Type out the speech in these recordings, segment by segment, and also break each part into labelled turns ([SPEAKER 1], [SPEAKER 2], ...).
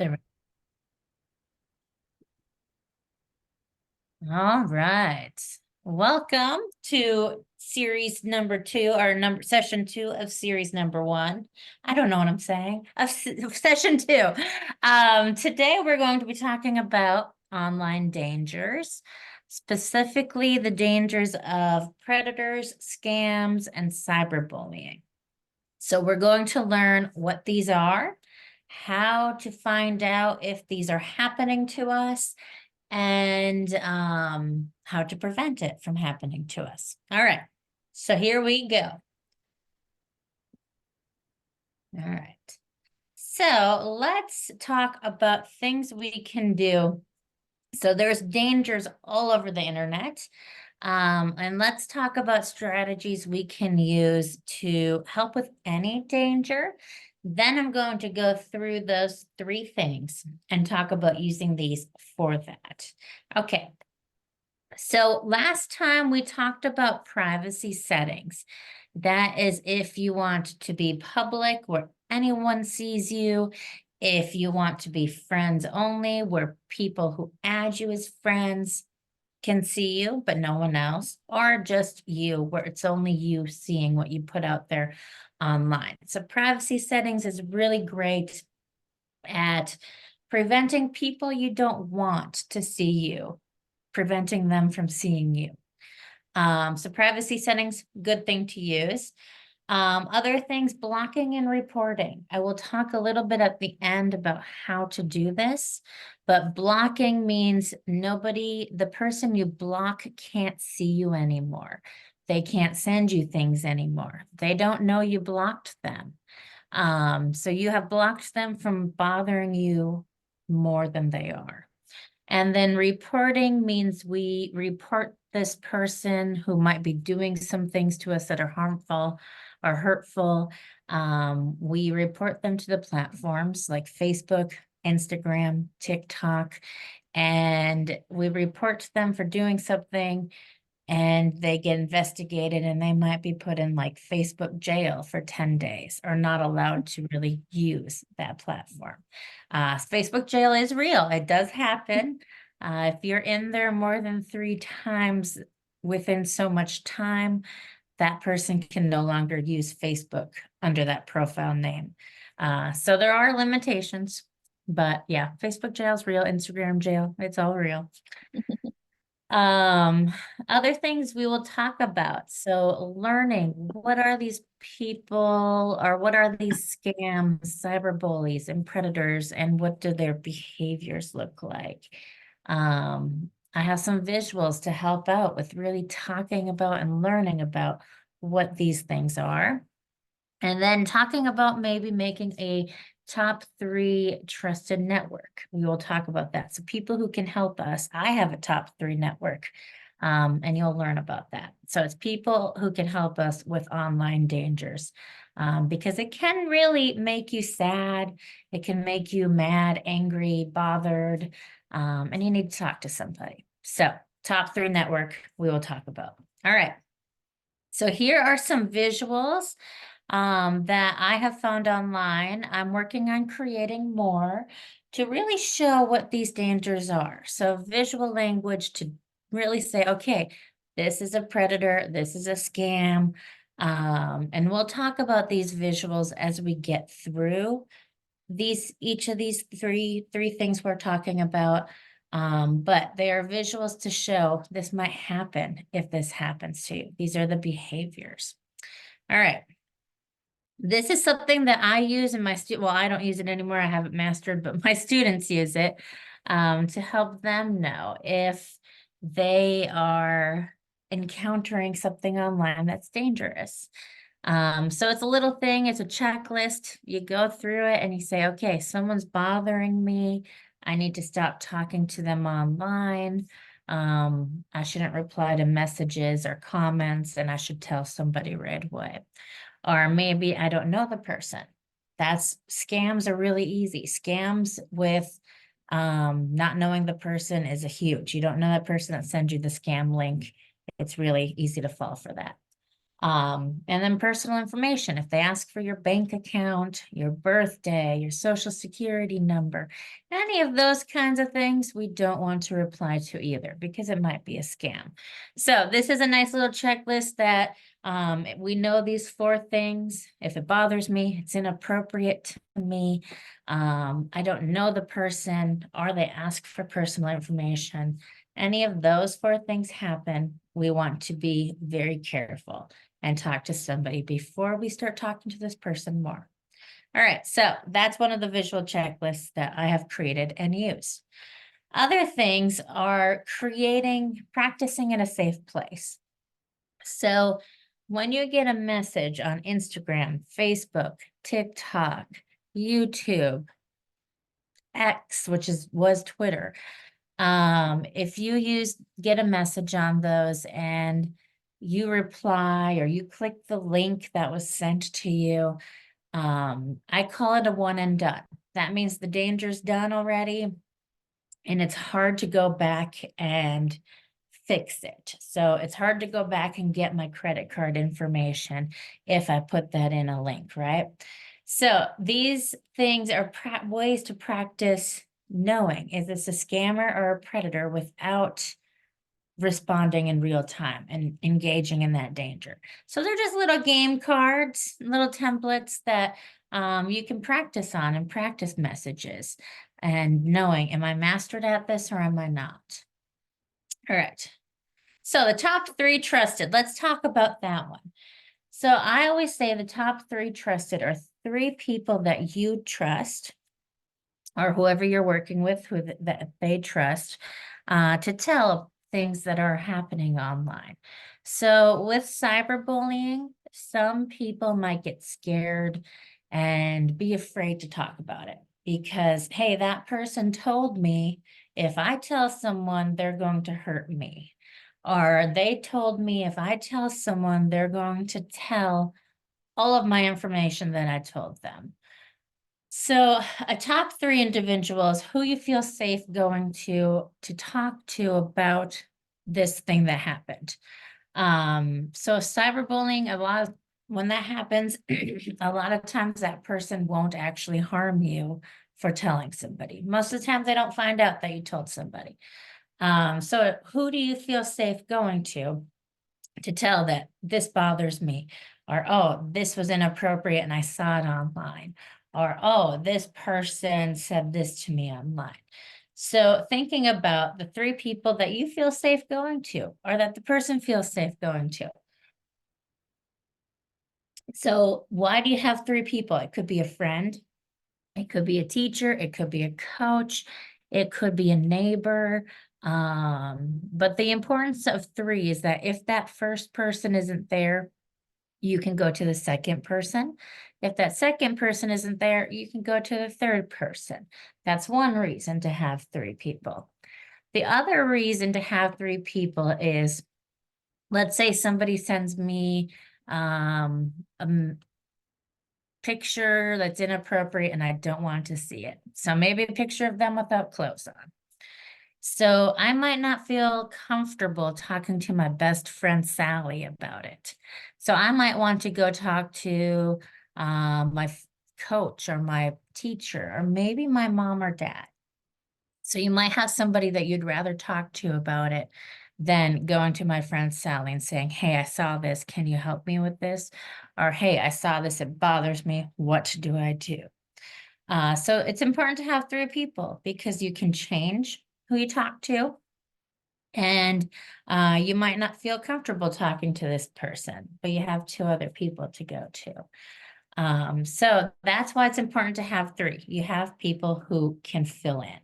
[SPEAKER 1] There. All right. Welcome to series number 2, or session 2 of series number 1. I don't know what I'm saying. Of session 2. Today we're going to be talking about online dangers, specifically the dangers of predators, scams, and cyberbullying. So we're going to learn what these are, how to find out if these are happening to us, and how to prevent it from happening to us. All right, so here we go. All right, so let's talk about things we can do. So there's dangers all over the internet. And let's talk about strategies we can use to help with any danger. Then I'm going to go through those 3 things and talk about using these for that. Okay. So last time we talked about privacy settings. That is if you want to be public where anyone sees you, if you want to be friends only where people who add you as friends can see you, but no one else, or just you, where it's only you seeing what you put out there online. So privacy settings is really great at preventing people you don't want to see you, preventing them from seeing you. So privacy settings, good thing to use. Other things, blocking and reporting. I will talk a little bit at the end about how to do this, but blocking means the person you block can't see you anymore. They can't send you things anymore. They don't know you blocked them. So you have blocked them from bothering you more than they are. And then reporting means we report this person who might be doing some things to us that are harmful or hurtful. We report them to the platforms like Facebook, Instagram, TikTok, and we report to them for doing something, and they get investigated, and they might be put in like Facebook jail for 10 days or not allowed to really use that platform. Facebook jail is real. It does happen. If you're in there more than 3 times within so much time, that person can no longer use Facebook under that profile name. So there are limitations, but yeah, Facebook jail is real, Instagram jail, it's all real. Other things we will talk about. So learning, what are these people, or what are these scams, cyberbullies and predators, and what do their behaviors look like? I have some visuals to help out with really talking about and learning about what these things are. And then talking about maybe making a top 3 trusted network. We will talk about that. So people who can help us. I have a top 3 network, and you'll learn about that. So it's people who can help us with online dangers, because it can really make you sad. It can make you mad, angry, bothered, and you need to talk to somebody. So top 3 network we will talk about. All right. So here are some visuals that I have found online. I'm working on creating more to really show what these dangers are. So visual language to really say, okay, this is a predator, this is a scam. And we'll talk about these visuals as we get through each of these three things we're talking about. But they are visuals to show this might happen if this happens to you. These are the behaviors. All right. This is something that I use in my well, I don't use it anymore. I haven't mastered, but my students use it to help them know if they are encountering something online that's dangerous. So it's a little thing, it's a checklist. You go through it and you say, okay, someone's bothering me. I need to stop talking to them online. I shouldn't reply to messages or comments, and I should tell somebody right away. Or maybe I don't know the person. Scams are really easy. Scams with not knowing the person is a huge. You don't know that person that sends you the scam link. It's really easy to fall for that. And then personal information. If they ask for your bank account, your birthday, your social security number, any of those kinds of things, we don't want to reply to either because it might be a scam. So this is a nice little checklist that we know these 4 things. If it bothers me, it's inappropriate to me. I don't know the person, or they ask for personal information. Any of those 4 things happen, we want to be very careful and talk to somebody before we start talking to this person more. All right, so that's one of the visual checklists that I have created and use. Other things are practicing in a safe place. So when you get a message on Instagram, Facebook, TikTok, YouTube, X, which was Twitter, if you get a message on those and you reply or you click the link that was sent to you, I call it a one and done. That means the danger's done already, and it's hard to go back and fix it. So it's hard to go back and get my credit card information if I put that in a link, right? So these things are ways to practice knowing, is this a scammer or a predator, without responding in real time and engaging in that danger. So they're just little game cards, little templates that you can practice on and practice messages and knowing, am I mastered at this or am I not? All right. So the top 3 trusted, let's talk about that one. So I always say the top 3 trusted are 3 people that you trust, or whoever you're working with, that they trust, to tell things that are happening online. So with cyberbullying, some people might get scared and be afraid to talk about it because, hey, that person told me if I tell someone, they're going to hurt me. Or they told me if I tell someone, they're going to tell all of my information that I told them. So a top 3 individuals who you feel safe going to talk to about this thing that happened. So cyberbullying, when that happens, a lot of times that person won't actually harm you for telling somebody. Most of the time they don't find out that you told somebody. So who do you feel safe going to tell that this bothers me? Or, oh, this was inappropriate and I saw it online. Or, oh, this person said this to me online. So thinking about the 3 people that you feel safe going to, or that the person feels safe going to. So why do you have 3 people? It could be a friend, it could be a teacher, it could be a coach, it could be a neighbor. But the importance of 3 is that if that first person isn't there, you can go to the second person. If that second person isn't there, you can go to the third person. That's one reason to have 3 people. The other reason to have 3 people is, let's say somebody sends me a picture that's inappropriate and I don't want to see it. So maybe a picture of them without clothes on. So I might not feel comfortable talking to my best friend Sally about it. So I might want to go talk to my coach or my teacher or maybe my mom or dad. So you might have somebody that you'd rather talk to about it than going to my friend Sally and saying, hey, I saw this. Can you help me with this? Or, hey, I saw this. It bothers me. What do I do? So it's important to have 3 people because you can change who you talk to. And you might not feel comfortable talking to this person, but you have 2 other people to go to. So that's why it's important to have 3. You have people who can fill in.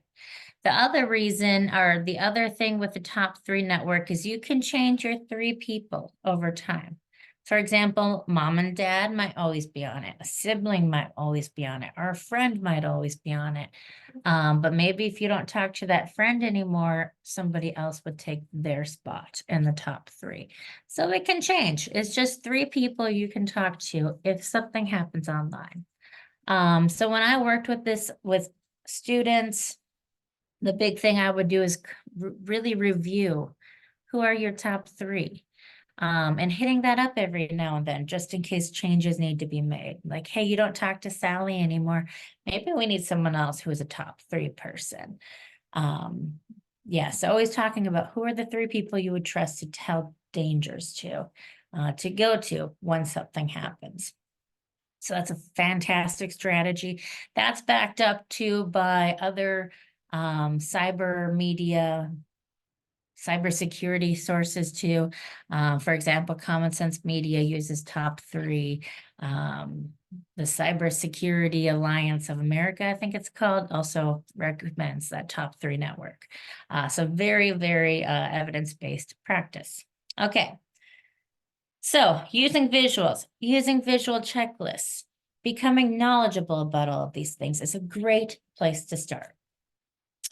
[SPEAKER 1] The other reason, or the other thing with the top 3 network, is you can change your 3 people over time. For example, mom and dad might always be on it. A sibling might always be on it, or a friend might always be on it. But maybe if you don't talk to that friend anymore, somebody else would take their spot in the top 3. So it can change. It's just 3 people you can talk to if something happens online. So when I worked with students, the big thing I would do is really review who are your top 3. And hitting that up every now and then, just in case changes need to be made. Like, hey, you don't talk to Sally anymore. Maybe we need someone else who is a top 3 person. Yeah, so always talking about who are the 3 people you would trust to tell dangers to go to when something happens. So that's a fantastic strategy. That's backed up too by other cybersecurity sources too. For example, Common Sense Media uses top 3. The Cybersecurity Alliance of America, I think it's called, also recommends that top 3 network. So very, very evidence-based practice. Okay. So using visuals, using visual checklists, becoming knowledgeable about all of these things is a great place to start.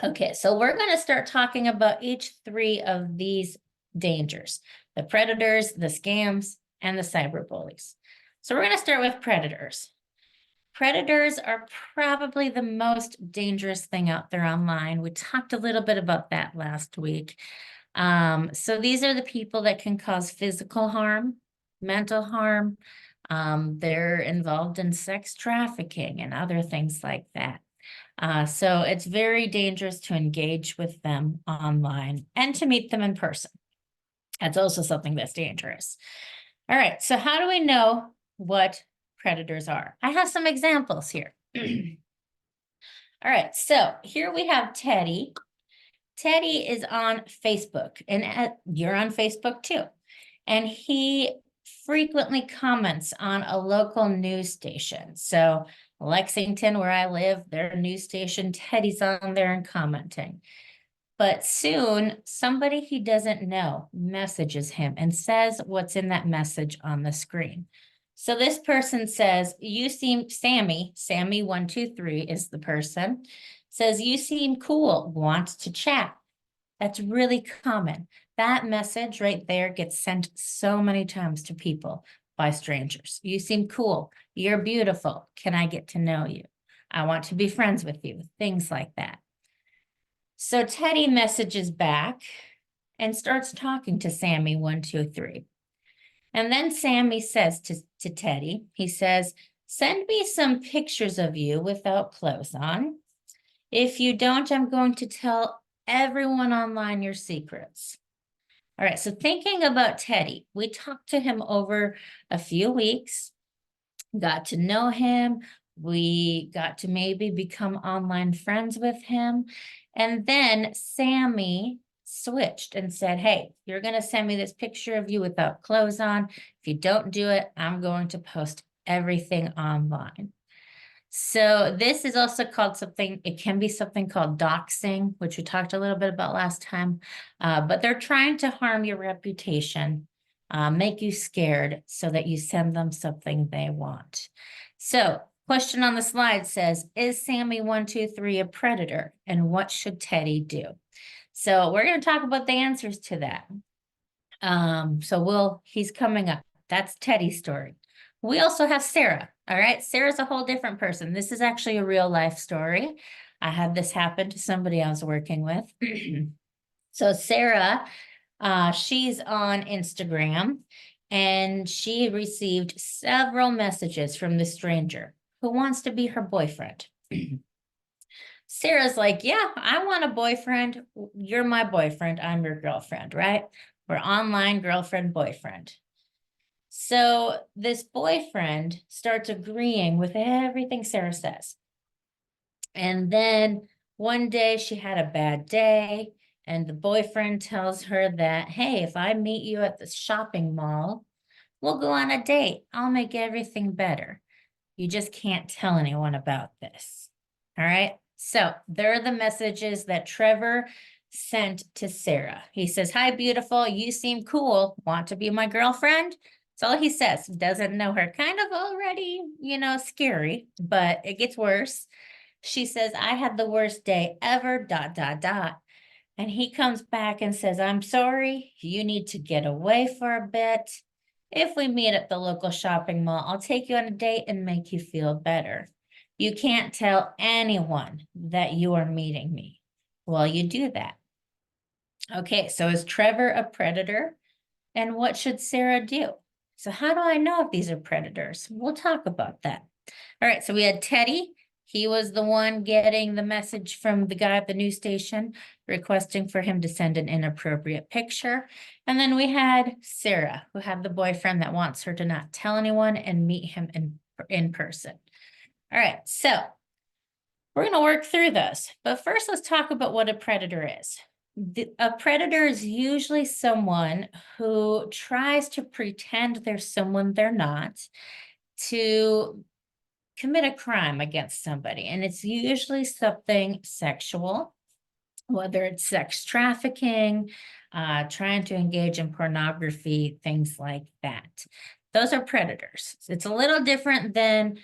[SPEAKER 1] Okay, so we're going to start talking about each 3 of these dangers: the predators, the scams, and the cyberbullies. So we're going to start with predators. Predators are probably the most dangerous thing out there online. We talked a little bit about that last week. So these are the people that can cause physical harm, mental harm. They're involved in sex trafficking and other things like that. So it's very dangerous to engage with them online and to meet them in person. That's also something that's dangerous. All right, so how do we know what predators are? I have some examples here. All right, so here we have Teddy. Teddy is on Facebook, and you're on Facebook too. And he frequently comments on a local news station. So Lexington, where I live, their news station, Teddy's on there and commenting. But soon, somebody he doesn't know messages him and says what's in that message on the screen. So this person says, you seem, Sammy123 is the person, says, you seem cool, want to chat. That's really common. That message right there gets sent so many times to people by strangers. You seem cool. You're beautiful. Can I get to know you? I want to be friends with you. Things like that. So Teddy messages back and starts talking to Sammy123. And then Sammy says to Teddy, he says, send me some pictures of you without clothes on. If you don't, I'm going to tell everyone online your secrets. All right, so thinking about Teddy, we talked to him over a few weeks, got to know him. We got to maybe become online friends with him. And then Sammy switched and said, hey, you're going to send me this picture of you without clothes on. If you don't do it, I'm going to post everything online. So this is also called something, it can be something called doxing, which we talked a little bit about last time, but they're trying to harm your reputation, make you scared so that you send them something they want. So question on the slide says, is Sammy123 a predator, and what should Teddy do? So we're going to talk about the answers to that. He's coming up. That's Teddy's story. We also have Sarah. All right. Sarah's a whole different person. This is actually a real life story. I had this happen to somebody I was working with. So Sarah, she's on Instagram, and she received several messages from the stranger who wants to be her boyfriend. Sarah's like, yeah, I want a boyfriend. You're my boyfriend. I'm your girlfriend, right? We're online girlfriend, boyfriend. So this boyfriend starts agreeing with everything Sarah says. And then one day she had a bad day, and the boyfriend tells her that, hey, if I meet you at the shopping mall, we'll go on a date. I'll make everything better. You just can't tell anyone about this. All right. So there are the messages that Trevor sent to Sarah. He says, hi, beautiful. You seem cool. Want to be my girlfriend? That's all he says. Doesn't know her. Kind of already, scary, but it gets worse. She says, I had the worst day ever, ... And he comes back and says, I'm sorry. You need to get away for a bit. If we meet at the local shopping mall, I'll take you on a date and make you feel better. You can't tell anyone that you are meeting me while you do that. Okay, so is Trevor a predator? And what should Sarah do? So how do I know if these are predators? We'll talk about that. All right, so we had Teddy. He was the one getting the message from the guy at the news station requesting for him to send an inappropriate picture. And then we had Sarah, who had the boyfriend that wants her to not tell anyone and meet him in person. All right, so we're going to work through those. But first, let's talk about what a predator is. A predator is usually someone who tries to pretend they're someone they're not to commit a crime against somebody. And it's usually something sexual, whether it's sex trafficking, trying to engage in pornography, things like that. Those are predators. It's a little different than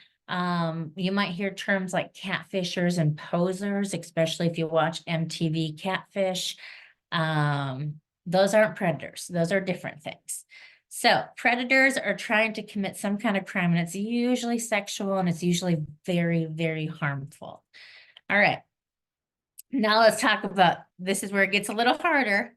[SPEAKER 1] you might hear terms like catfishers and posers, especially if you watch MTV Catfish. Those aren't predators. Those are different things. So predators are trying to commit some kind of crime, and it's usually sexual, and it's usually very, very harmful. All right. Now let's talk about, this is where it gets a little harder,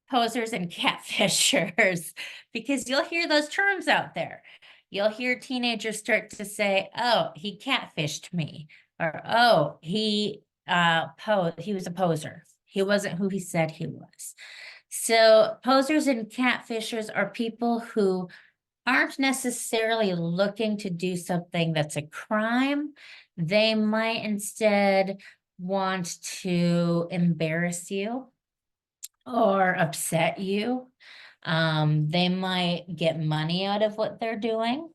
[SPEAKER 1] posers and catfishers, because you'll hear those terms out there. You'll hear teenagers start to say, oh, he catfished me, or oh, he was a poser. He wasn't who he said he was. So posers and catfishers are people who aren't necessarily looking to do something that's a crime. They might instead want to embarrass you or upset you. They might get money out of what they're doing.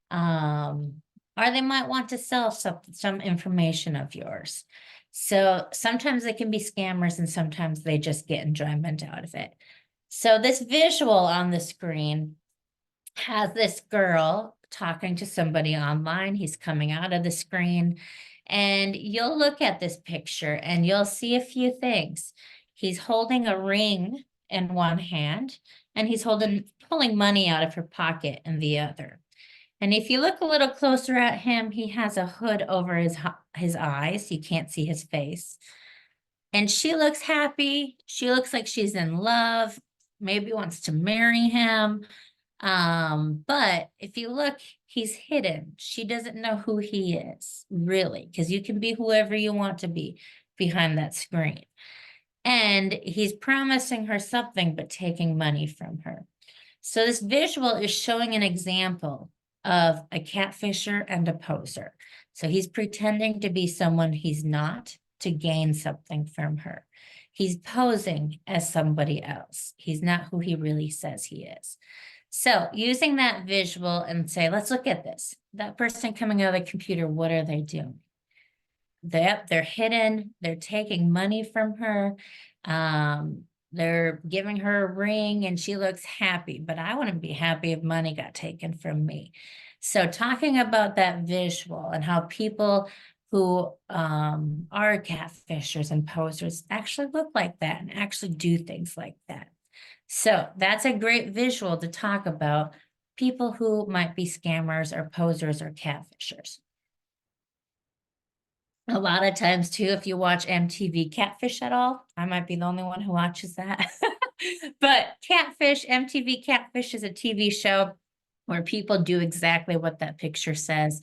[SPEAKER 1] Or they might want to sell some information of yours. So sometimes they can be scammers and sometimes they just get enjoyment out of it. So this visual on the screen has this girl talking to somebody online. He's coming out of the screen, and you'll look at this picture and you'll see a few things. He's holding a ring in one hand, and he's pulling money out of her pocket in the other. And if you look a little closer at him, he has a hood over his eyes. You can't see his face. And she looks happy. She looks like she's in love, maybe wants to marry him. But if you look, he's hidden. She doesn't know who he is, really, because you can be whoever you want to be behind that screen. And he's promising her something, but taking money from her. So this visual is showing an example of a catfisher and a poser. So he's pretending to be someone he's not to gain something from her. He's posing as somebody else. He's not who he really says he is. So using that visual and say, let's look at this. That person coming out of the computer, what are they doing? They're hidden. They're taking money from her. They're giving her a ring and she looks happy, but I wouldn't be happy if money got taken from me. So talking about that visual and how people who are catfishers and posers actually look like that and actually do things like that. So that's a great visual to talk about people who might be scammers or posers or catfishers. A lot of times too, if you watch MTV Catfish at all, I might be the only one who watches that. But MTV Catfish is a TV show where people do exactly what that picture says.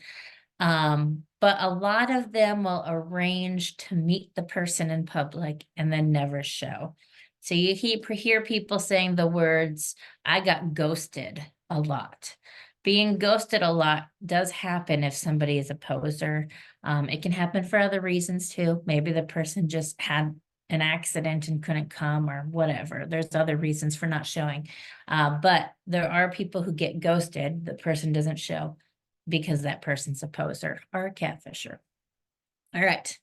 [SPEAKER 1] But a lot of them will arrange to meet the person in public and then never show. So you hear people saying the words, I got ghosted a lot. Being ghosted a lot does happen if somebody is a poser. It can happen for other reasons too. Maybe the person just had an accident and couldn't come or whatever. There's other reasons for not showing. But there are people who get ghosted. The person doesn't show because that person's a poser or a catfisher. All right.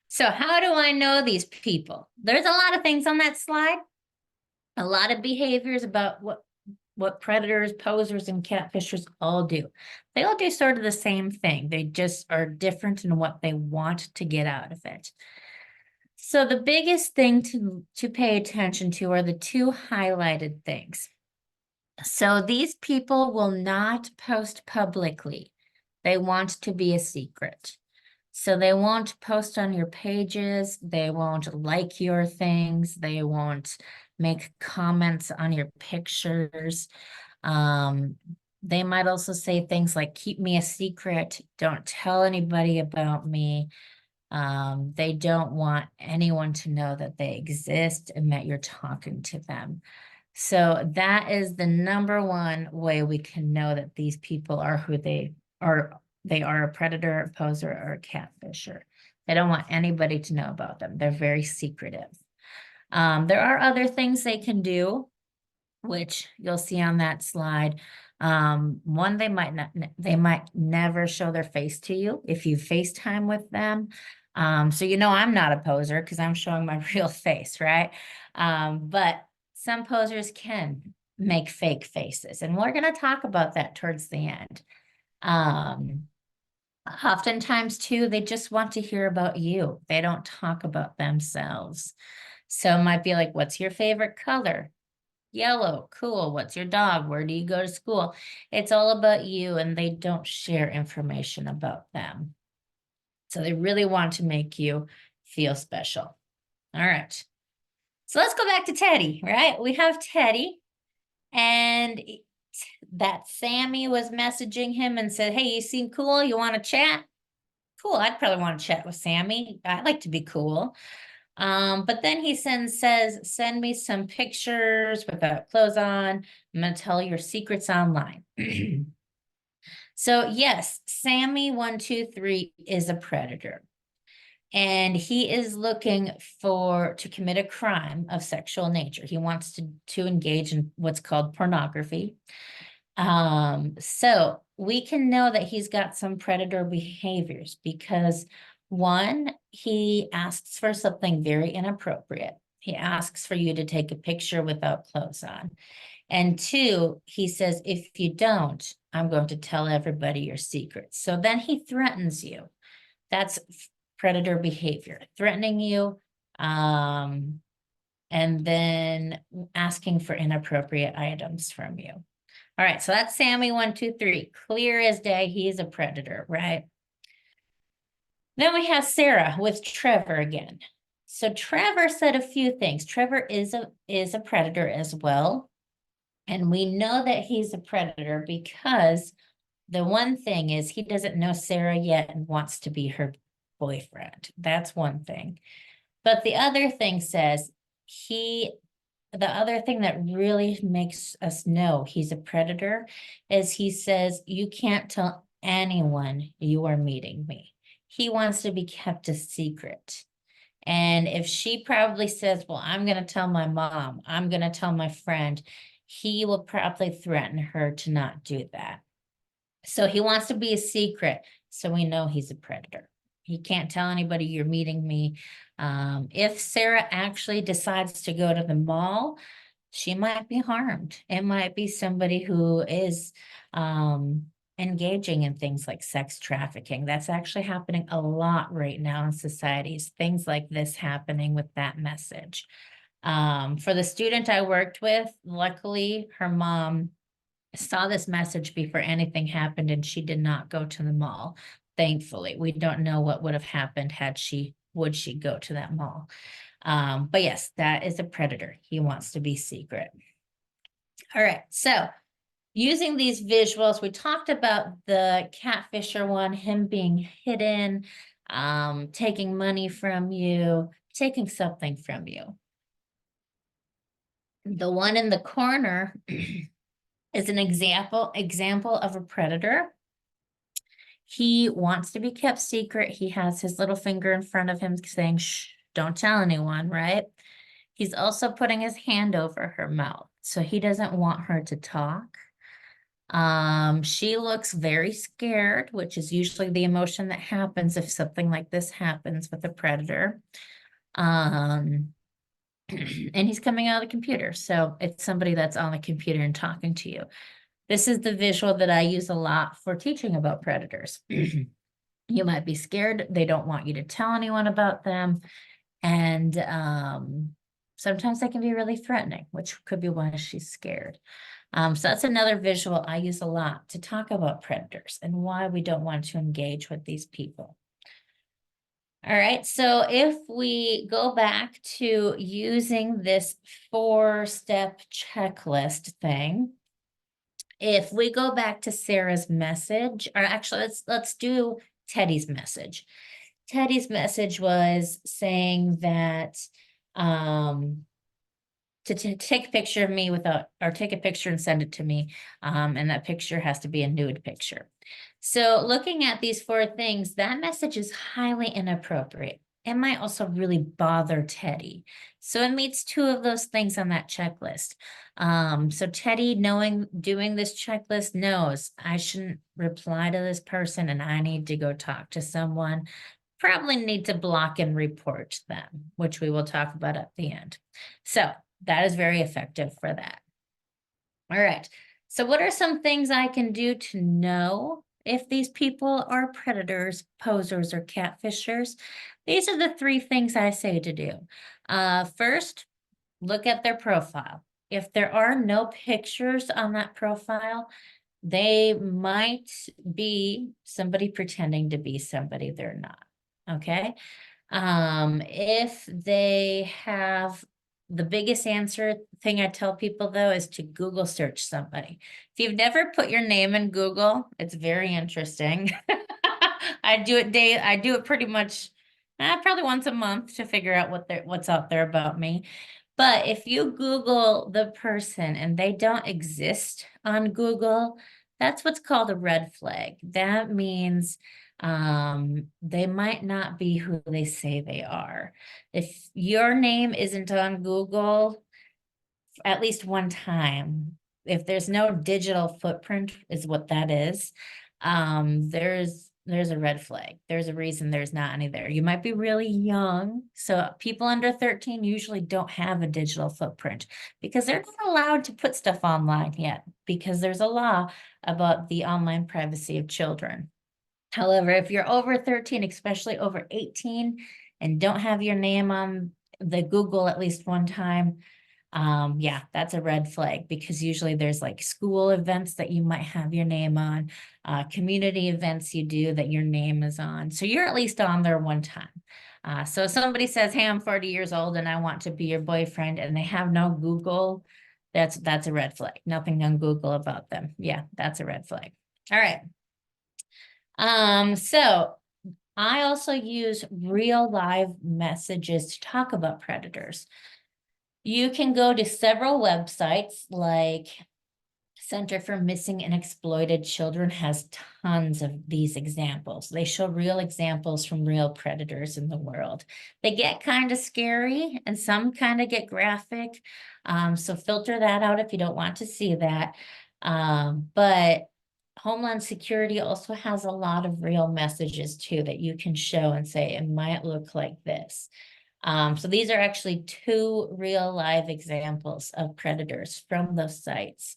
[SPEAKER 1] So how do I know these people? There's a lot of things on that slide. A lot of behaviors about what predators, posers, and catfishers all do. They all do sort of the same thing. They just are different in what they want to get out of it. So the biggest thing to pay attention to are the two highlighted things. So these people will not post publicly. They want to be a secret. So they won't post on your pages, they won't like your things, they won't make comments on your pictures. Um, they might also say things like, keep me a secret, don't tell anybody about me. They don't want anyone to know that they exist and that you're talking to them. So that is the number one way we can know that these people are who they are. They are a predator, a poser, or a catfisher. They don't want anybody to know about them. They're very secretive. There are other things they can do, which you'll see on that slide. One, they might never show their face to you if you FaceTime with them. So you know I'm not a poser because I'm showing my real face, right? But some posers can make fake faces, and we're going to talk about that towards the end. Um, Oftentimes too, they just want to hear about you. They don't talk about themselves. So it might be like, what's your favorite color? Yellow, cool. What's your dog? Where do you go to school? It's all about you, and they don't share information about them. So they really want to make you feel special. All right. So let's go back to Teddy, right? We have Teddy, and that Sammy was messaging him and said, hey, you seem cool. You want to chat? Cool. I'd probably want to chat with Sammy. I'd like to be cool. But then he says, send me some pictures without clothes on. I'm going to tell your secrets online. So yes, Sammy123 is a predator, and he is looking to commit a crime of sexual nature. He wants to engage in what's called pornography. So we can know that he's got some predator behaviors because one, he asks for something very inappropriate. He asks for you to take a picture without clothes on. And two, he says, if you don't, I'm going to tell everybody your secrets. So then he threatens you. That's predator behavior, threatening you, and then asking for inappropriate items from you. All right, so that's Sammy123. Clear as day, he's a predator, right? Then we have Sarah with Trevor again. So Trevor said a few things. Trevor is a predator as well. And we know that he's a predator because the one thing is he doesn't know Sarah yet and wants to be her boyfriend. That's one thing. But the other thing says the other thing that really makes us know he's a predator is he says, you can't tell anyone you are meeting me. He wants to be kept a secret. And if she probably says, well, I'm going to tell my mom, I'm going to tell my friend, he will probably threaten her to not do that. So he wants to be a secret. So we know he's a predator. He can't tell anybody you're meeting me. If Sarah actually decides to go to the mall, she might be harmed. It might be somebody who is engaging in things like sex trafficking. That's actually happening a lot right now in societies, things like this happening with that message. For the student I worked with, luckily her mom saw this message before anything happened and she did not go to the mall. Thankfully, we don't know what would have happened would she go to that mall. But yes, that is a predator. He wants to be secret. All right, so using these visuals, we talked about the catfisher one, him being hidden, taking money from you, taking something from you. The one in the corner is an example of a predator. He wants to be kept secret. He has his little finger in front of him saying, shh, don't tell anyone, right? He's also putting his hand over her mouth. So he doesn't want her to talk. She looks very scared, which is usually the emotion that happens if something like this happens with a predator. And he's coming out of the computer. So it's somebody that's on the computer and talking to you. This is the visual that I use a lot for teaching about predators. You might be scared. They don't want you to tell anyone about them. And sometimes they can be really threatening, which could be why she's scared. So that's another visual I use a lot to talk about predators and why we don't want to engage with these people. All right, so if we go back to using this 4-step checklist thing, if we go back to Sarah's message, or actually let's do Teddy's message. Teddy's message was saying that to take a picture of me without, or take a picture and send it to me. And that picture has to be a nude picture. So looking at these 4 things, that message is highly inappropriate. It might also really bother Teddy. So it meets 2 of those things on that checklist. So Teddy, doing this checklist, knows I shouldn't reply to this person and I need to go talk to someone. Probably need to block and report them, which we will talk about at the end. So that is very effective for that. All right. So what are some things I can do to know if these people are predators, posers, or catfishers? These are the 3 things I say to do. First, look at their profile. If there are no pictures on that profile, they might be somebody pretending to be somebody they're not. Okay. If they have, the biggest answer thing I tell people though is to Google search somebody. If you've never put your name in Google, it's very interesting. I do it pretty much probably once a month to figure out what's out there about me. But if you Google the person and they don't exist on Google, that's what's called a red flag. That means they might not be who they say they are. If your name isn't on Google at least one time, if there's no digital footprint is what that is, there's a red flag. There's a reason there's not any there. You might be really young. So people under 13 usually don't have a digital footprint because they're not allowed to put stuff online yet because there's a law about the online privacy of children. However, if you're over 13, especially over 18, and don't have your name on the Google at least one time, yeah, that's a red flag because usually there's like school events that you might have your name on, community events you do that your name is on. So you're at least on there one time. So if somebody says, hey, I'm 40 years old and I want to be your boyfriend, and they have no Google, that's a red flag. Nothing on Google about them. Yeah, that's a red flag. All right. So I also use real live messages to talk about predators. You can go to several websites like Center for Missing and Exploited Children has tons of these examples. They show real examples from real predators in the world. They get kind of scary and some kind of get graphic. So filter that out if you don't want to see that. But Homeland Security also has a lot of real messages too that you can show and say it might look like this. So these are actually 2 real live examples of predators from those sites.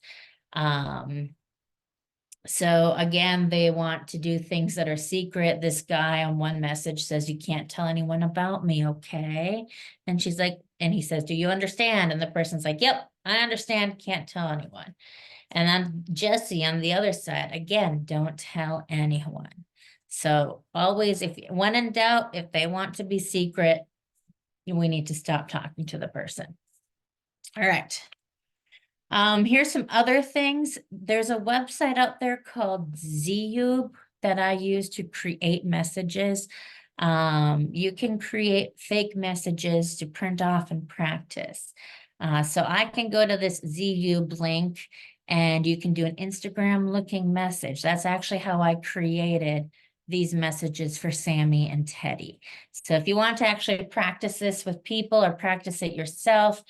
[SPEAKER 1] So again, they want to do things that are secret. This guy on one message says, you can't tell anyone about me, okay? And she's like, and he says, do you understand? And the person's like, yep, I understand, can't tell anyone. And then Jesse on the other side, again, don't tell anyone. So always, when in doubt, if they want to be secret, we need to stop talking to the person. All right. Here's some other things. There's a website out there called Zoob that I use to create messages. You can create fake messages to print off and practice. So I can go to this Zoob link and you can do an Instagram looking message. That's actually how I created these messages for Sammy and Teddy. So if you want to actually practice this with people or practice it yourself,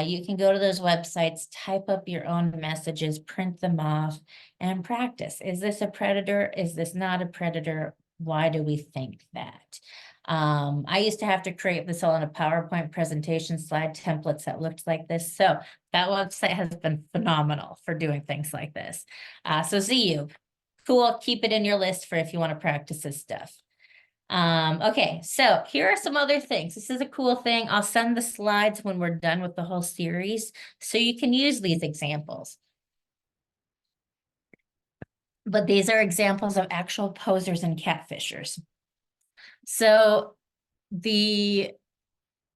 [SPEAKER 1] you can go to those websites, type up your own messages, print them off, and practice. Is this a predator? Is this not a predator? Why do we think that? I used to have to create this all in a PowerPoint presentation slide templates that looked like this. So that website has been phenomenal for doing things like this. So ZU, cool. Keep it in your list for if you want to practice this stuff. Okay, so here are some other things. This is a cool thing. I'll send the slides when we're done with the whole series, so you can use these examples. But these are examples of actual posers and catfishers. So the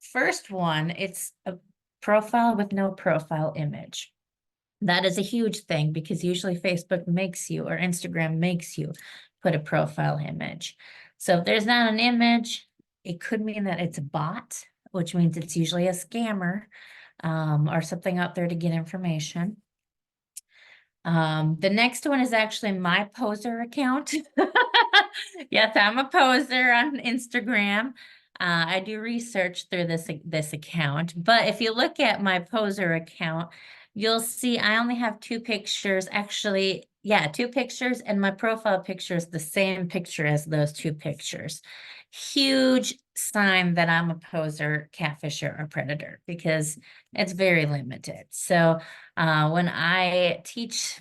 [SPEAKER 1] first one, it's a profile with no profile image. That is a huge thing because usually Facebook makes you or Instagram makes you put a profile image. So if there's not an image, it could mean that it's a bot, which means it's usually a scammer or something out there to get information. The next one is actually my poser account. Yes, I'm a poser on Instagram. I do research through this account, but if you look at my poser account, you'll see I only have two pictures. Actually, yeah, two pictures, and my profile picture is the same picture as those two pictures. Huge sign that I'm a poser, catfisher, or predator because it's very limited. So when I teach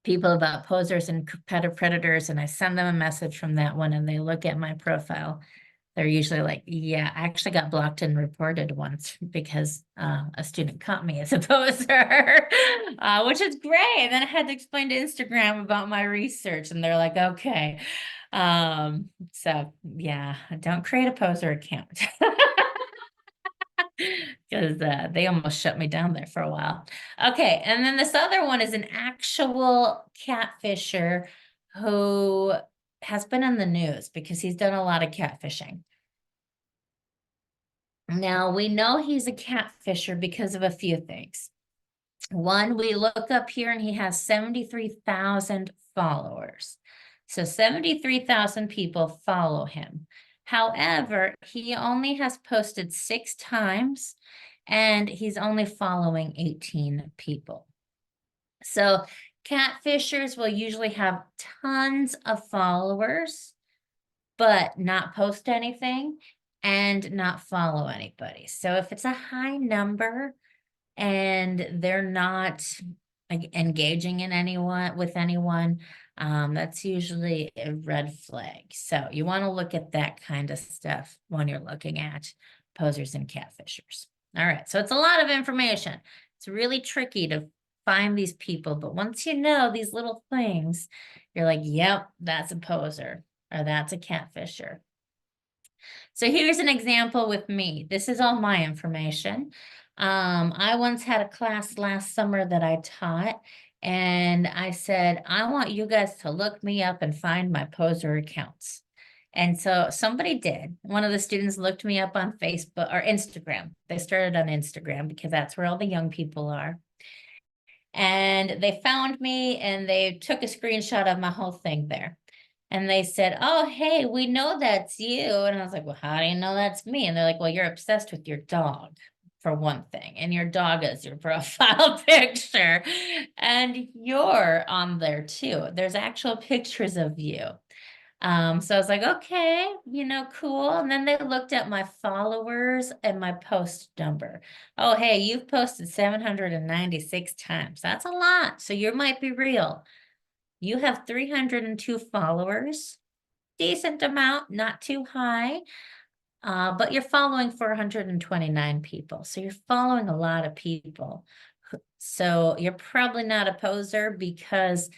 [SPEAKER 1] people about posers and competitive predators and I send them a message from that one and they look at my profile, they're usually like, yeah, I actually got blocked and reported once because a student caught me as a poser, which is great. And then I had to explain to Instagram about my research and they're like, okay. So yeah, don't create a poser account. Because they almost shut me down there for a while. Okay, and then this other one is an actual catfisher who has been in the news because he's done a lot of catfishing. Now, we know he's a catfisher because of a few things. One, we look up here and he has 73,000 followers. So 73,000 people follow him. However, he only has posted 6 times and he's only following 18 people. So catfishers will usually have tons of followers, but not post anything and not follow anybody. So if it's a high number, and they're not engaging in anyone with anyone, that's usually a red flag. So you want to look at that kind of stuff when you're looking at posers and catfishers. All right, so it's a lot of information. It's really tricky to find these people, but once you know these little things, you're like, yep, that's a poser or that's a catfisher. So here's an example with me. This is all my information. I once had a class last summer that I taught, and I said, I want you guys to look me up and find my poser accounts. And so somebody did. One of the students looked me up on Facebook or Instagram. They started on Instagram because that's where all the young people are. And they found me and they took a screenshot of my whole thing there. And they said, oh, hey, we know that's you. And I was like, well, how do you know that's me? And they're like, well, you're obsessed with your dog, for one thing. And your dog is your profile picture. And you're on there too. There's actual pictures of you. So I was like, okay, cool. And then they looked at my followers and my post number. Oh, hey, you've posted 796 times. That's a lot. So you might be real. You have 302 followers, decent amount, not too high, but you're following 429 people. So you're following a lot of people. So you're probably not a poser because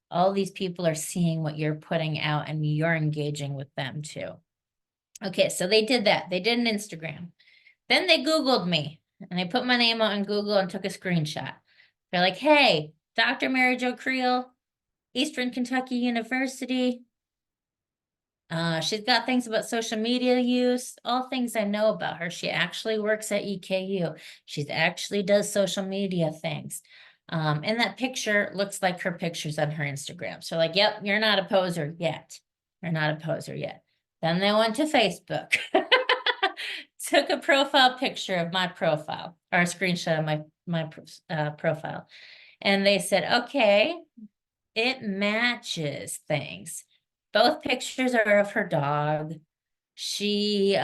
[SPEAKER 1] all these people are seeing what you're putting out and you're engaging with them too. Okay, so they did that. They did an Instagram. Then they Googled me and they put my name out in Google and took a screenshot. They're like, hey, Dr. Mary Jo Creel, Eastern Kentucky University. She's got things about social media use, all things I know about her. She actually works at EKU. She's actually does social media things. And that picture looks like her pictures on her Instagram. So like, yep, you're not a poser yet. You're not a poser yet. Then they went to Facebook, took a profile picture of my profile or a screenshot of my profile. And they said, okay, it matches things. Both pictures are of her dog. She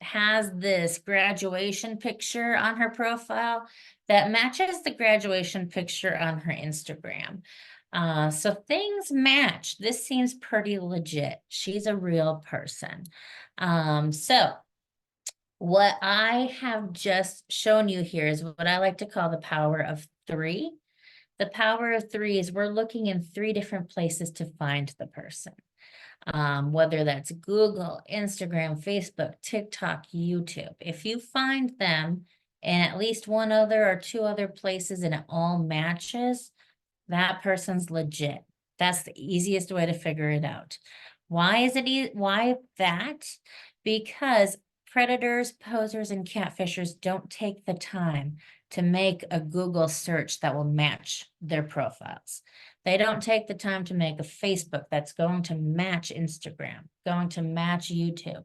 [SPEAKER 1] has this graduation picture on her profile that matches the graduation picture on her Instagram. So things match. This seems pretty legit. She's a real person. So what I have just shown you here is what I like to call the power of 3. The power of 3 is we're looking in 3 different places to find the person. whether that's Google, Instagram, Facebook, TikTok, YouTube. If you find them in at least one other or two other places and it all matches, that person's legit. That's the easiest way to figure it out. Why is it why that? Because predators, posers, and catfishers don't take the time to make a Google search that will match their profiles. They don't take the time to make a Facebook that's going to match Instagram, going to match YouTube.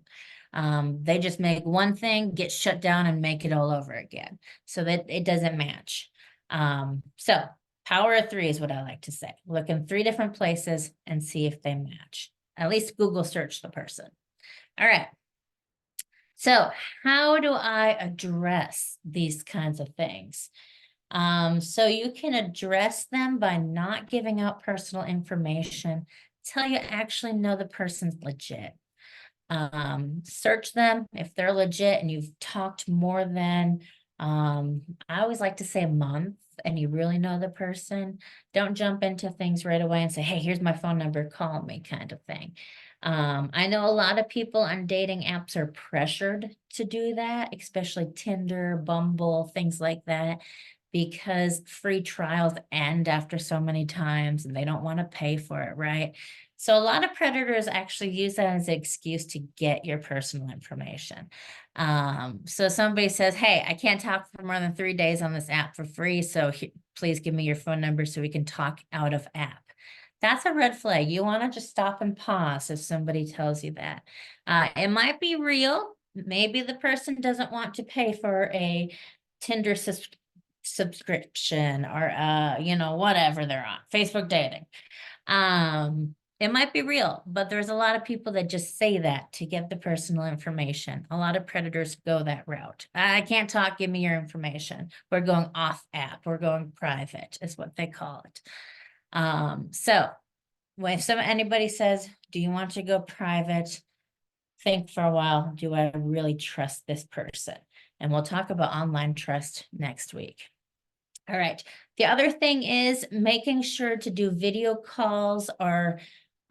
[SPEAKER 1] They just make one thing, get shut down, and make it all over again so that it doesn't match. So power of three is what I like to say. Look in three different places and see if they match. At least Google search the person. All right. So how do I address these kinds of things? So you can address them by not giving out personal information till you actually know the person's legit. Search them if they're legit and you've talked more than, I always like to say a month and you really know the person. Don't jump into things right away and say, hey, here's my phone number, call me kind of thing. I know a lot of people on dating apps are pressured to do that, especially Tinder, Bumble, things like that, because free trials end after so many times and they don't want to pay for it, right? So a lot of predators actually use that as an excuse to get your personal information. So somebody says, hey, I can't talk for more than 3 days on this app for free, so please give me your phone number so we can talk out of app. That's a red flag. You want to just stop and pause if somebody tells you that. It might be real. Maybe the person doesn't want to pay for a Tinder subscription or whatever they're on, Facebook dating. It might be real, but there's a lot of people that just say that to get the personal information. A lot of predators go that route. I can't talk, give me your information. We're going off app, we're going private, is what they call it. So when anybody says, do you want to go private? Think for a while, do I really trust this person? And we'll talk about online trust next week. All right. The other thing is making sure to do video calls or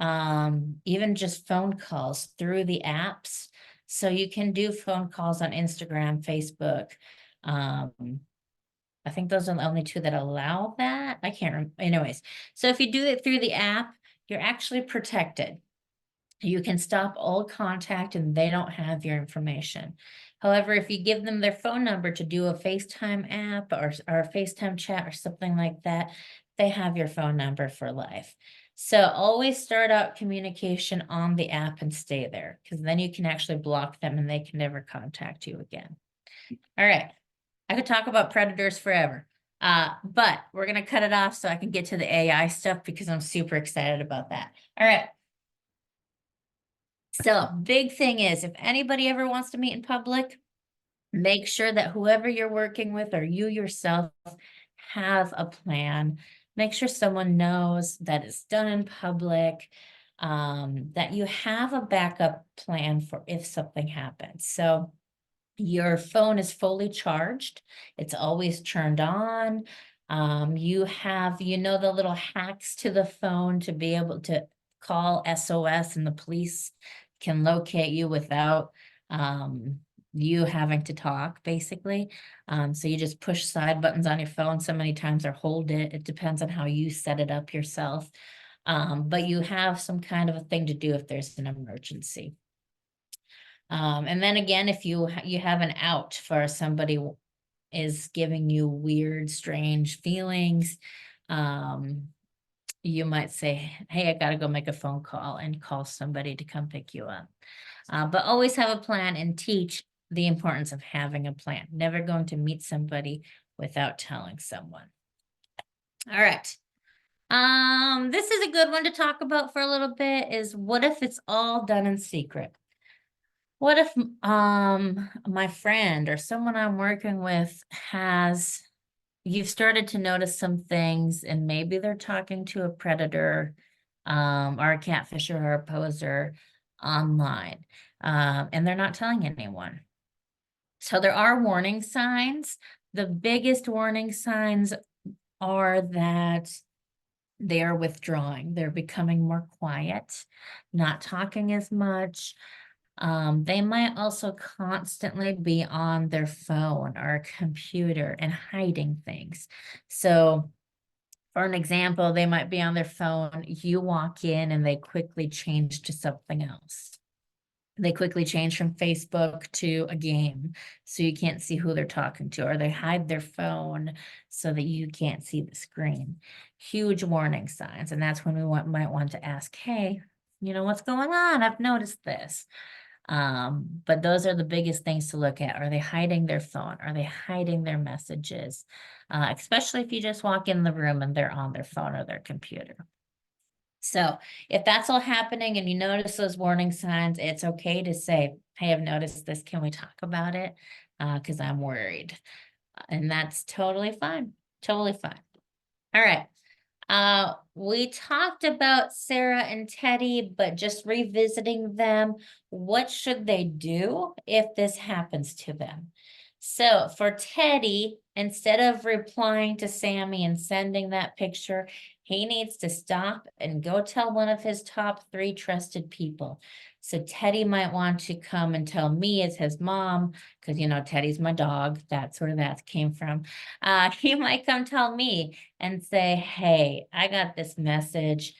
[SPEAKER 1] even just phone calls through the apps. So you can do phone calls on Instagram, Facebook. I think those are the only two that allow that. I can't remember. Anyways, so if you do it through the app, you're actually protected. You can stop all contact and they don't have your information. However, if you give them their phone number to do a FaceTime app or a FaceTime chat or something like that, they have your phone number for life. So always start out communication on the app and stay there, because then you can actually block them and they can never contact you again. All right. I could talk about predators forever, but we're going to cut it off so I can get to the AI stuff because I'm super excited about that. All right. So big thing is, if anybody ever wants to meet in public, make sure that whoever you're working with or you yourself have a plan. Make sure someone knows that it's done in public, that you have a backup plan for if something happens. So your phone is fully charged. It's always turned on. You have, the little hacks to the phone to be able to call SOS and the police can locate you without you having to talk, basically. So you just push side buttons on your phone so many times or hold it. It depends on how you set it up yourself. But you have some kind of a thing to do if there's an emergency. And then again, if you have an out for somebody is giving you weird, strange feelings, you might say, hey, I got to go make a phone call and call somebody to come pick you up. But always have a plan and teach the importance of having a plan. Never going to meet somebody without telling someone. All right. This is a good one to talk about for a little bit, is what if it's all done in secret? What if my friend or someone I'm working with you've started to notice some things and maybe they're talking to a predator or a catfisher or a poser online, and they're not telling anyone. So there are warning signs. The biggest warning signs are that they are withdrawing. They're becoming more quiet, not talking as much. They might also constantly be on their phone or computer and hiding things. So, for an example, they might be on their phone, you walk in and they quickly change to something else. They quickly change from Facebook to a game, so you can't see who they're talking to, or they hide their phone so that you can't see the screen. Huge warning signs, and that's when we might want to ask, hey, what's going on? I've noticed this. But those are the biggest things to look at. Are they hiding their phone? Are they hiding their messages? Especially if you just walk in the room and they're on their phone or their computer. So if that's all happening and you notice those warning signs, it's okay to say, hey, I've noticed this. Can we talk about it? Because I'm worried. And that's totally fine. Totally fine. All right. We talked about Sarah and Teddy, but just revisiting them, what should they do if this happens to them? So for Teddy, instead of replying to Sammy and sending that picture, he needs to stop and go tell one of his top 3 trusted people. So Teddy might want to come and tell me as his mom, because Teddy's my dog. That's where that came from. He might come tell me and say, hey, I got this message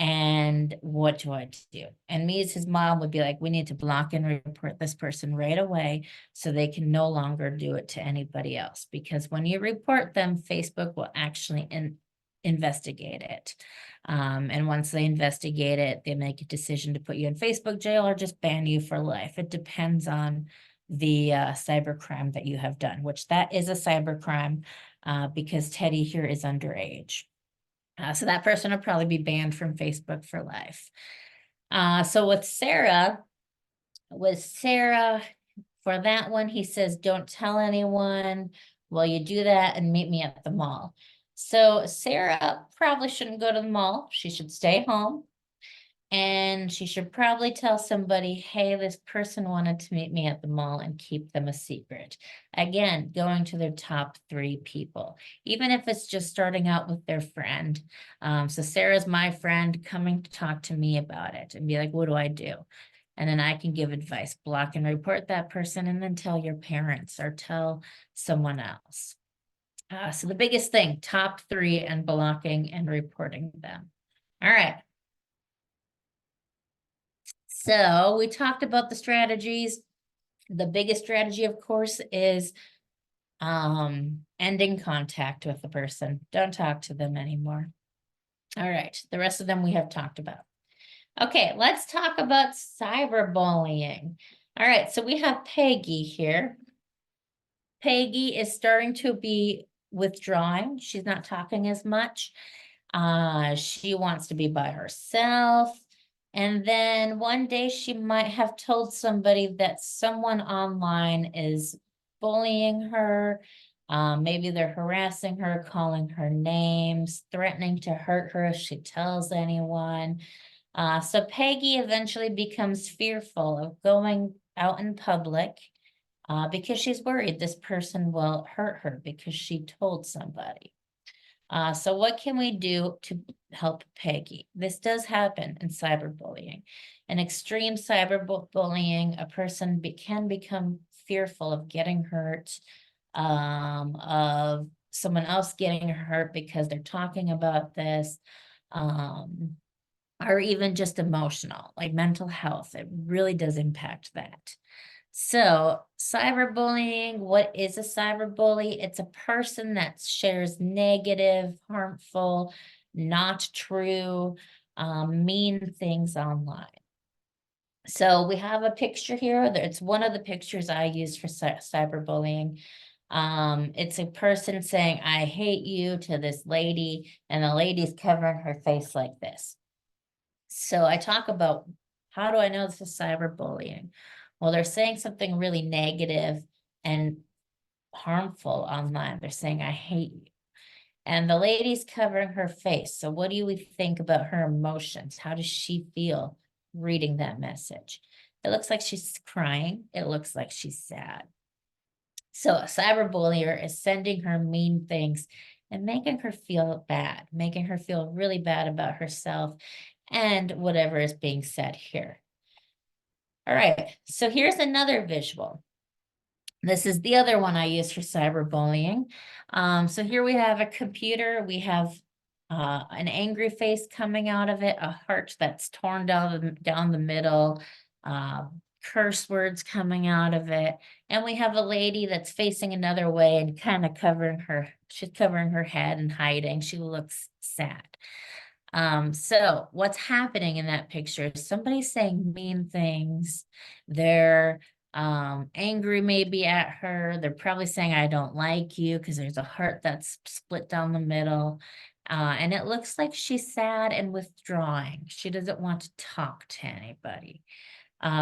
[SPEAKER 1] and what do I do? And me as his mom would be like, we need to block and report this person right away so they can no longer do it to anybody else. Because when you report them, Facebook will actually investigate it. And once they investigate it, they make a decision to put you in Facebook jail or just ban you for life. It depends on the cybercrime that you have done, which that is a cybercrime because Teddy here is underage. So that person will probably be banned from Facebook for life. So with Sarah, for that one, he says, don't tell anyone. Well, you do that and meet me at the mall. So Sarah probably shouldn't go to the mall. She should stay home. And she should probably tell somebody, hey, this person wanted to meet me at the mall and keep them a secret. Again, going to their top 3 people, even if it's just starting out with their friend. So Sarah's my friend coming to talk to me about it and be like, what do I do? And then I can give advice, block and report that person, and then tell your parents or tell someone else. So the biggest thing, top 3 and blocking and reporting them. All right. So we talked about the strategies. The biggest strategy, of course, is ending contact with the person. Don't talk to them anymore. All right, the rest of them we have talked about. Okay, let's talk about cyberbullying. All right, so we have Peggy here. Peggy is starting to be withdrawing. She's not talking as much. She wants to be by herself. And then one day she might have told somebody that someone online is bullying her. Maybe they're harassing her, calling her names, threatening to hurt her if she tells anyone. So Peggy eventually becomes fearful of going out in public because she's worried this person will hurt her because she told somebody. So what can we do to help Peggy? This does happen in cyberbullying. In extreme cyberbullying, a person can become fearful of getting hurt, of someone else getting hurt because they're talking about this, or even just emotional, like mental health. It really does impact that. So cyberbullying, what is a cyberbully? It's a person that shares negative, harmful, not true, mean things online. So we have a picture here. It's one of the pictures I use for cyberbullying. It's a person saying, I hate you to this lady, and the lady's covering her face like this. So I talk about, how do I know this is cyberbullying? Well, they're saying something really negative and harmful online. They're saying, I hate you. And the lady's covering her face. So what do we think about her emotions? How does she feel reading that message? It looks like she's crying. It looks like she's sad. So a cyberbullier is sending her mean things and making her feel bad, making her feel really bad about herself and whatever is being said here. All right, so here's another visual. This is the other one I use for cyberbullying. So here we have a computer. We have an angry face coming out of it, a heart that's torn down the middle, uh, curse words coming out of it, and we have a lady that's facing another way and kind of she's covering her head and hiding. She looks sad. So what's happening in that picture is somebody saying mean things. They're angry maybe at her. They're probably saying, I don't like you, because there's a heart that's split down the middle. And it looks like she's sad and withdrawing. She doesn't want to talk to anybody.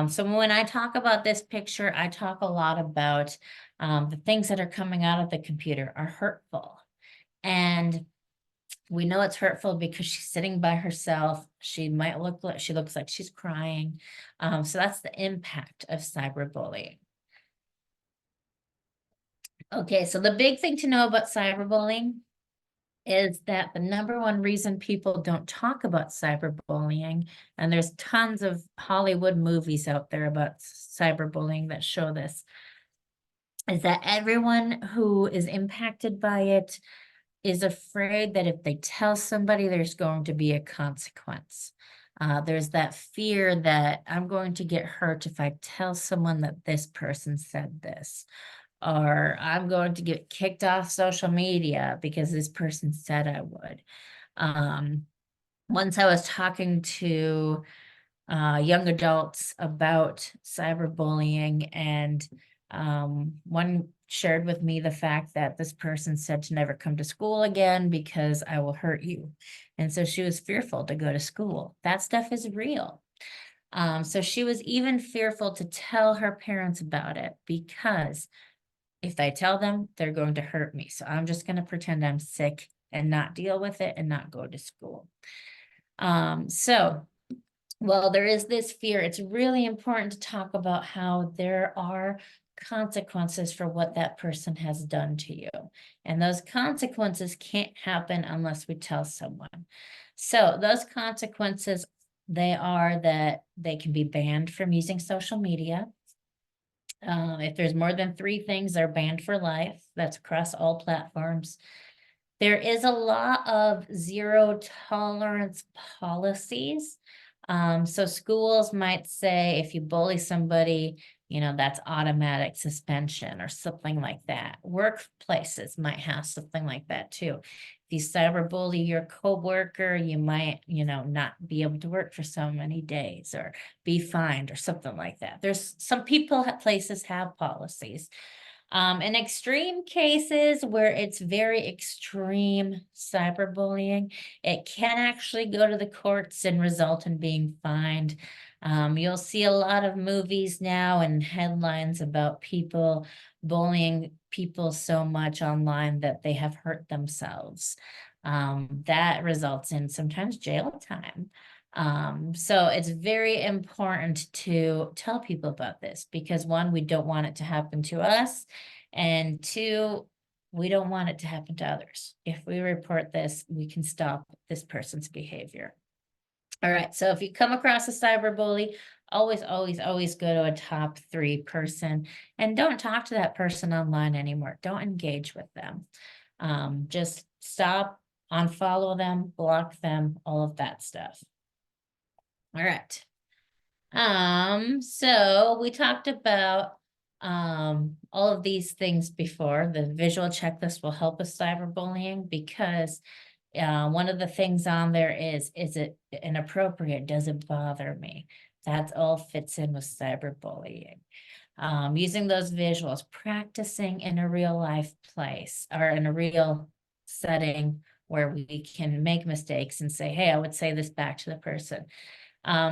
[SPEAKER 1] So when I talk about this picture, I talk a lot about the things that are coming out of the computer are hurtful. And we know it's hurtful because she's sitting by herself. She looks like she's crying. So that's the impact of cyberbullying. Okay, so the big thing to know about cyberbullying is that the number one reason people don't talk about cyberbullying, and there's tons of Hollywood movies out there about cyberbullying that show this, is that everyone who is impacted by it is afraid that if they tell somebody, there's going to be a consequence. There's that fear that I'm going to get hurt if I tell someone that this person said this, or I'm going to get kicked off social media because this person said I would. Once I was talking to young adults about cyberbullying, and one shared with me the fact that this person said to never come to school again because I will hurt you. And so she was fearful to go to school. That stuff is real. So she was even fearful to tell her parents about it because if I tell them, they're going to hurt me. So I'm just going to pretend I'm sick and not deal with it and not go to school. Well, there is this fear. It's really important to talk about how there are consequences for what that person has done to you. And those consequences can't happen unless we tell someone. So those consequences, they are that they can be banned from using social media. If there's more than 3 things, they're banned for life. That's across all platforms. There is a lot of zero tolerance policies. So schools might say if you bully somebody, that's automatic suspension or something like that. Workplaces might have something like that too. If you cyberbully your coworker, you might, not be able to work for so many days or be fined or something like that. There's some places have policies. In extreme cases where it's very extreme cyberbullying, it can actually go to the courts and result in being fined. You'll see a lot of movies now and headlines about people bullying people so much online that they have hurt themselves. That results in sometimes jail time. So it's very important to tell people about this because 1, we don't want it to happen to us. And 2, we don't want it to happen to others. If we report this, we can stop this person's behavior. All right, so if you come across a cyberbully, always, always, always go to a top 3 person and don't talk to that person online anymore. Don't engage with them. Just stop, unfollow them, block them, all of that stuff. All right. So we talked about all of these things before. The visual checklist will help with cyberbullying because one of the things on there is it inappropriate? Does it bother me? That all fits in with cyberbullying. Using those visuals, practicing in a real life place or in a real setting where we can make mistakes and say, hey, I would say this back to the person.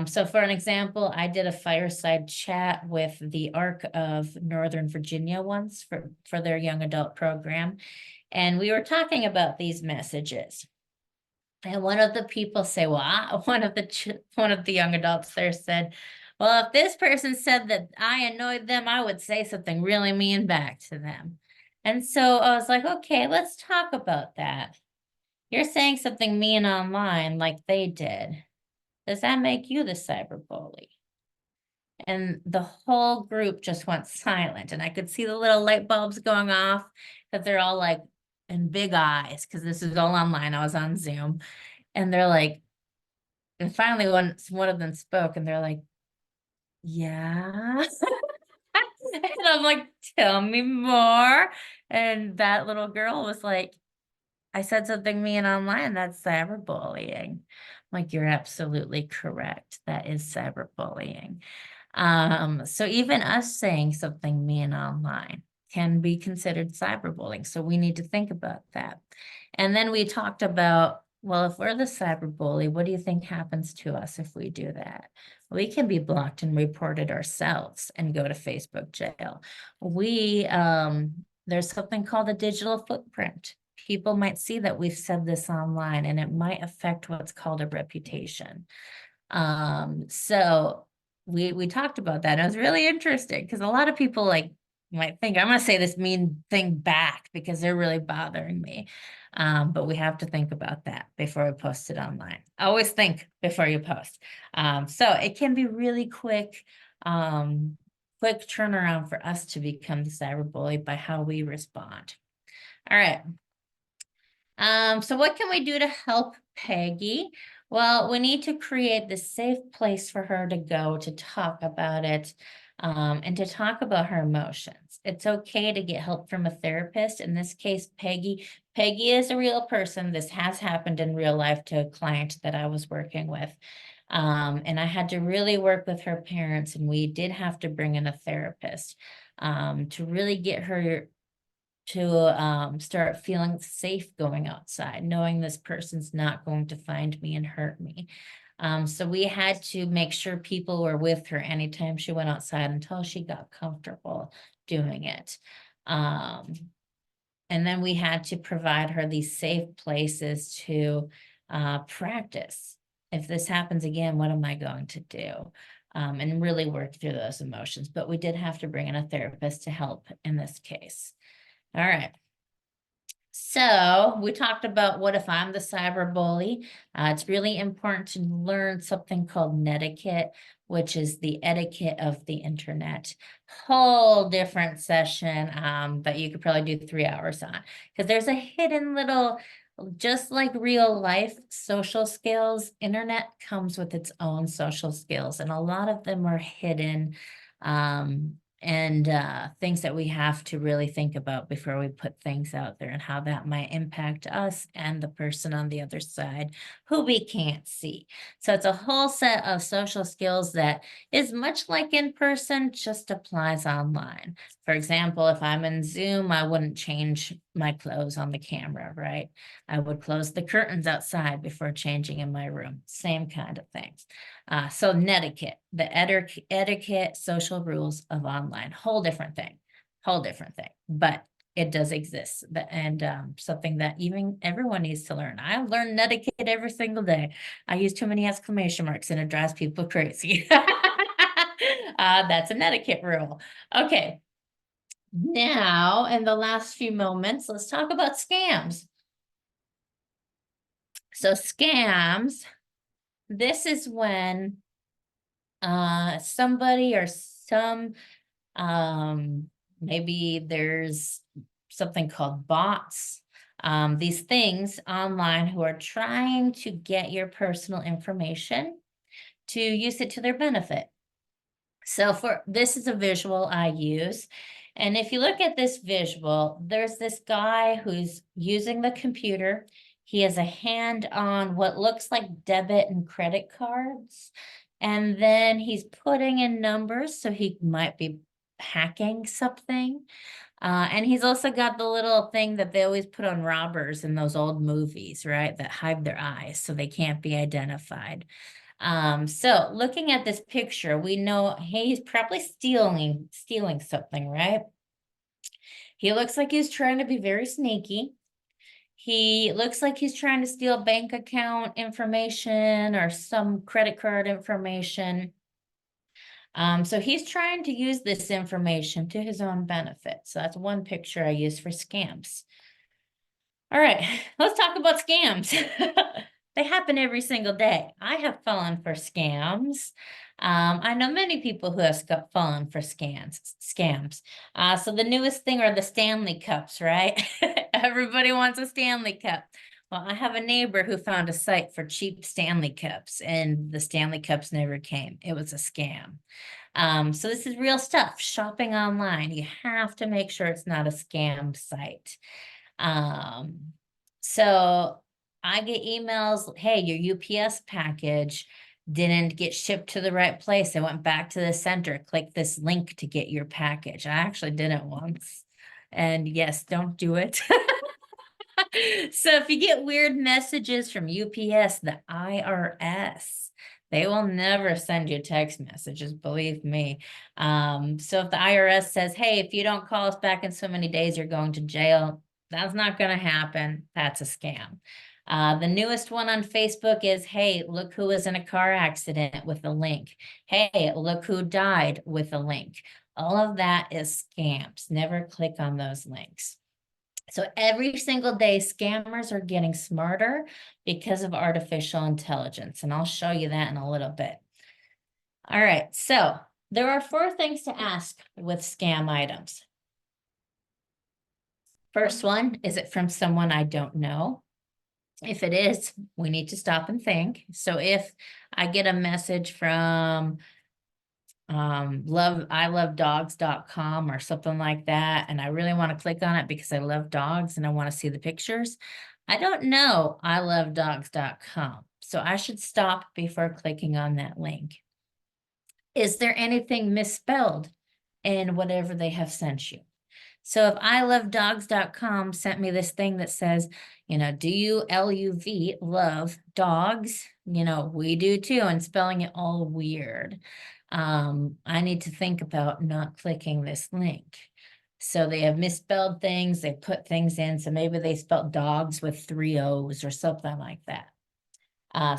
[SPEAKER 1] So for an example, I did a fireside chat with the ARC of Northern Virginia once for their young adult program. And we were talking about these messages. And one of the people say, well, one of the young adults there said, well, if this person said that I annoyed them, I would say something really mean back to them. And so I was like, okay, let's talk about that. You're saying something mean online like they did. Does that make you the cyberbully? And the whole group just went silent. And I could see the little light bulbs going off because they're all like in big eyes because this is all online. I was on Zoom. And they're like, and finally one of them spoke and they're like, yeah. And I'm like, tell me more. And that little girl was like, I said something mean online. That's cyberbullying. I'm like, you're absolutely correct. That is cyberbullying. So even us saying something mean online can be considered cyberbullying. So we need to think about that. And then we talked about, well, if we're the cyberbully, what do you think happens to us if we do that? We can be blocked and reported ourselves and go to Facebook jail. There's something called a digital footprint. People might see that we've said this online and it might affect what's called a reputation. So we talked about that. It was really interesting because a lot of people like might think I'm gonna say this mean thing back because they're really bothering me. But we have to think about that before we post it online. Always think before you post. So it can be really quick turnaround for us to become the cyberbully by how we respond. All right. So what can we do to help Peggy? Well, we need to create the safe place for her to go to talk about it, and to talk about her emotions. It's okay to get help from a therapist. In this case, Peggy is a real person. This has happened in real life to a client that I was working with. And I had to really work with her parents, and we did have to bring in a therapist, to really get her to start feeling safe going outside, knowing this person's not going to find me and hurt me. So we had to make sure people were with her anytime she went outside until she got comfortable doing it. And then we had to provide her these safe places to practice. If this happens again, what am I going to do? And really work through those emotions. But we did have to bring in a therapist to help in this case. All right. So we talked about what if I'm the cyberbully. It's really important to learn something called netiquette, which is the etiquette of the internet. Whole different session that you could probably do 3 hours on, because there's a hidden little, just like real life social skills, internet comes with its own social skills, and a lot of them are hidden. And things that we have to really think about before we put things out there and how that might impact us and the person on the other side who we can't see. So it's a whole set of social skills that is much like in person, just applies online. For example, if I'm in Zoom, I wouldn't change my clothes on the camera, right? I would close the curtains outside before changing in my room. Same kind of things. So netiquette, the etiquette, social rules of online, whole different thing, but it does exist. And something that even everyone needs to learn. I learn netiquette every single day. I use too many exclamation marks and it drives people crazy. That's a netiquette rule. Okay. Now, in the last few moments, let's talk about scams. So scams, this is when somebody or maybe there's something called bots, these things online who are trying to get your personal information to use it to their benefit. So this is a visual I use. And if you look at this visual, there's this guy who's using the computer. He has a hand on what looks like debit and credit cards. And then he's putting in numbers, so he might be hacking something. And he's also got the little thing that they always put on robbers in those old movies, right? That hide their eyes so they can't be identified. So looking at this picture, we know he's probably stealing something, right? He looks like he's trying to be very sneaky. He looks like he's trying to steal bank account information or some credit card information. So he's trying to use this information to his own benefit. So that's one picture I use for scams. All right, let's talk about scams. They happen every single day. I have fallen for scams. I know many people who have fallen for scams. So the newest thing are the Stanley Cups, right? Everybody wants a Stanley Cup. Well, I have a neighbor who found a site for cheap Stanley Cups, and the Stanley Cups never came. It was a scam. So this is real stuff. Shopping online, you have to make sure it's not a scam site. So I get emails, hey, your UPS package didn't get shipped to the right place. I went back to the center, click this link to get your package. I actually did it once. And yes, don't do it. So if you get weird messages from UPS, the IRS, they will never send you text messages, believe me. So if the IRS says, hey, if you don't call us back in so many days, you're going to jail, that's not going to happen. That's a scam. The newest one on Facebook is, hey, look who was in a car accident with a link. Hey, look who died with a link. All of that is scams. Never click on those links. So every single day, scammers are getting smarter because of artificial intelligence. And I'll show you that in a little bit. All right, so there are 4 things to ask with scam items. First one, is it from someone I don't know? If it is, we need to stop and think. So if I get a message from ilovedogs.com or something like that, and I really want to click on it because I love dogs and I want to see the pictures, I don't know ilovedogs.com, so I should stop before clicking on that link. Is there anything misspelled in whatever they have sent you? So if ilovedogs.com sent me this thing that says, do you LUV love dogs? We do too, and spelling it all weird. I need to think about not clicking this link. So they have misspelled things, they put things in, so maybe they spelled dogs with 3 O's or something like that.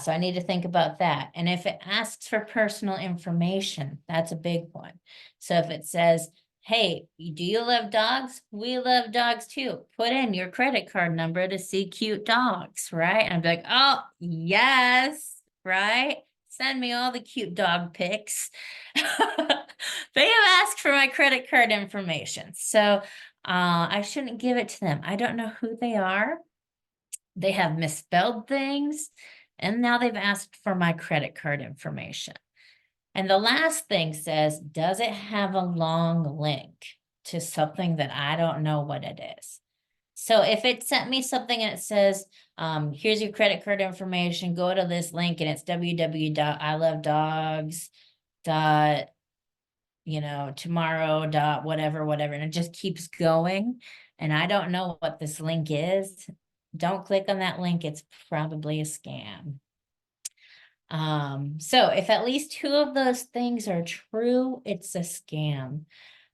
[SPEAKER 1] So I need to think about that. And if it asks for personal information, that's a big one. So if it says, hey, do you love dogs? We love dogs too. Put in your credit card number to see cute dogs, right? And I'd be like, oh, yes, right? Send me all the cute dog pics. They have asked for my credit card information. So I shouldn't give it to them. I don't know who they are. They have misspelled things. And now they've asked for my credit card information. And the last thing says, does it have a long link to something that I don't know what it is? So if it sent me something and it says, here's your credit card information, go to this link and it's www.ilovedogs.tomorrow.whatever, and it just keeps going, and I don't know what this link is, don't click on that link. It's probably a scam. So if at least 2 of those things are true, it's a scam.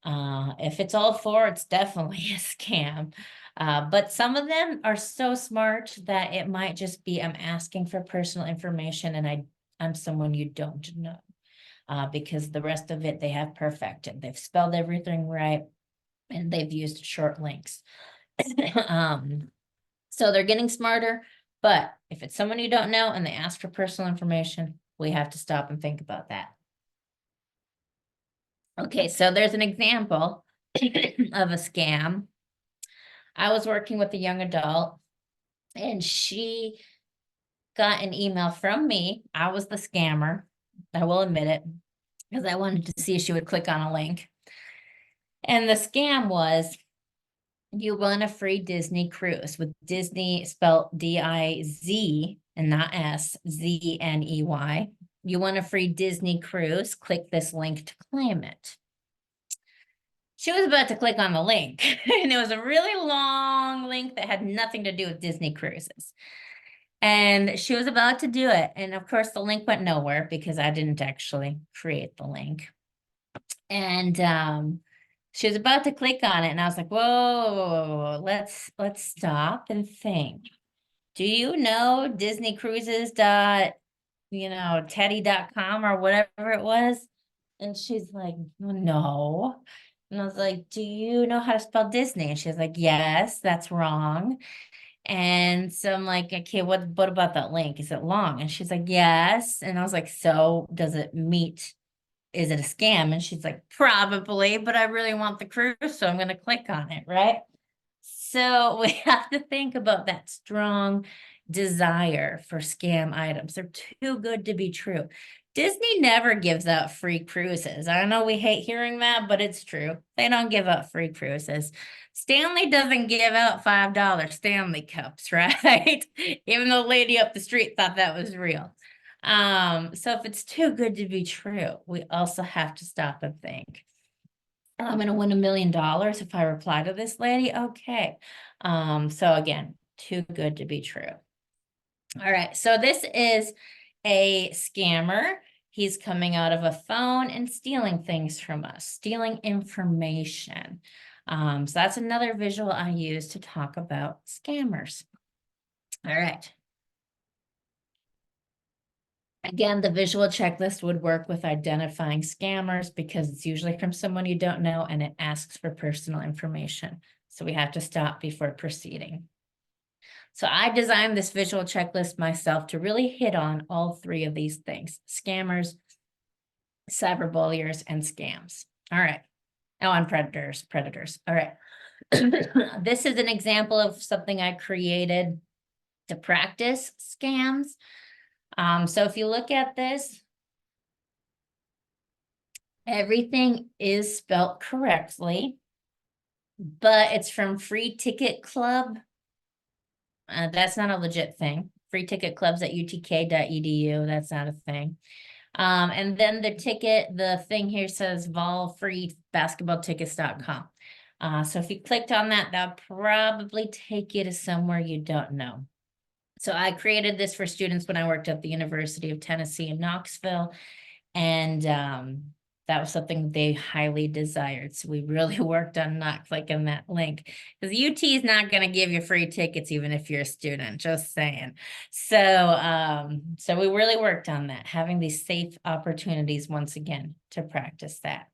[SPEAKER 1] If it's all 4, it's definitely a scam. But some of them are so smart that it might just be, I'm asking for personal information and I'm someone you don't know. Because the rest of it, they have perfected. They've spelled everything right and they've used short links. So they're getting smarter, but if it's someone you don't know and they ask for personal information, we have to stop and think about that. Okay, so there's an example of a scam. I was working with a young adult and she got an email from me. I was the scammer. I will admit it, because I wanted to see if she would click on a link. And the scam was, you won a free Disney cruise, with Disney spelled D-I-Z and not S, Z-N-E-Y. You won a free Disney cruise. Click this link to claim it. She was about to click on the link, and it was a really long link that had nothing to do with Disney cruises. And she was about to do it. And of course, the link went nowhere because I didn't actually create the link. And she was about to click on it, and I was like, whoa, let's stop and think. Do you know Disney Cruises teddy.com or whatever it was? And she's like, no. And I was like, do you know how to spell Disney? And she's like, yes, that's wrong. And so I'm like, okay, what about that link? Is it long? And she's like, yes. And I was like, so does it meet? Is it a scam? And she's like, probably, but I really want the cruise, so I'm going to click on it, right? So we have to think about that strong desire for scam items. They're too good to be true. Disney never gives out free cruises. I know we hate hearing that, but it's true. They don't give out free cruises. Stanley doesn't give out $5 Stanley cups, right? Even the lady up the street thought that was real. So if it's too good to be true, we also have to stop and think. I'm going to win $1 million if I reply to this lady. Okay. So again, too good to be true. All right. So this is a scammer. He's coming out of a phone and stealing things from us, stealing information. So that's another visual I use to talk about scammers. All right. Again, the visual checklist would work with identifying scammers because it's usually from someone you don't know and it asks for personal information. So we have to stop before proceeding. So I designed this visual checklist myself to really hit on all three of these things: scammers, cyberbulliers, and scams. All right. Oh, and predators. All right. This is an example of something I created to practice scams. So if you look at this, everything is spelt correctly, but it's from Free Ticket Club. That's not a legit thing. Free Ticket Club's at utk.edu. That's not a thing. And then the thing here says volfreebasketballtickets.com. So if you clicked on that, that'll probably take you to somewhere you don't know. So I created this for students when I worked at the University of Tennessee in Knoxville. And that was something they highly desired. So we really worked on not clicking that link, because UT is not going to give you free tickets even if you're a student, just saying. So so we really worked on that, having these safe opportunities once again to practice that.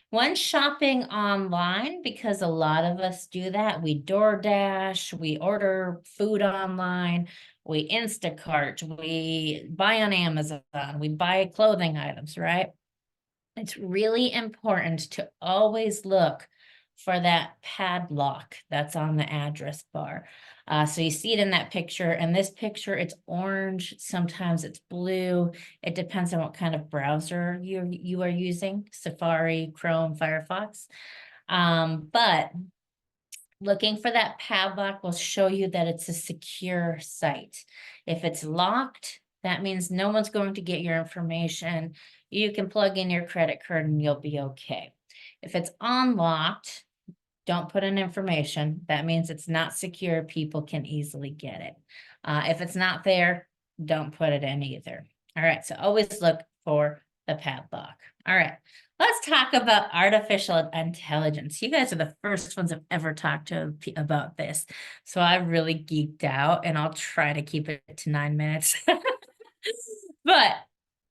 [SPEAKER 1] When shopping online, because a lot of us do that, we DoorDash, we order food online, we Instacart, we buy on Amazon, we buy clothing items, right? It's really important to always look for that padlock that's on the address bar. So you see it in that picture. And this picture, it's orange. Sometimes it's blue. It depends on what kind of browser you are using: Safari, Chrome, Firefox. But looking for that padlock will show you that it's a secure site. If it's locked, that means no one's going to get your information. You can plug in your credit card and you'll be okay. If it's unlocked, don't put in information. That means it's not secure. People can easily get it. If it's not there, don't put it in either. All right, so always look for the padlock. All right, let's talk about artificial intelligence. You guys are the first ones I've ever talked to about this. So I really geeked out, and I'll try to keep it to 9 minutes. But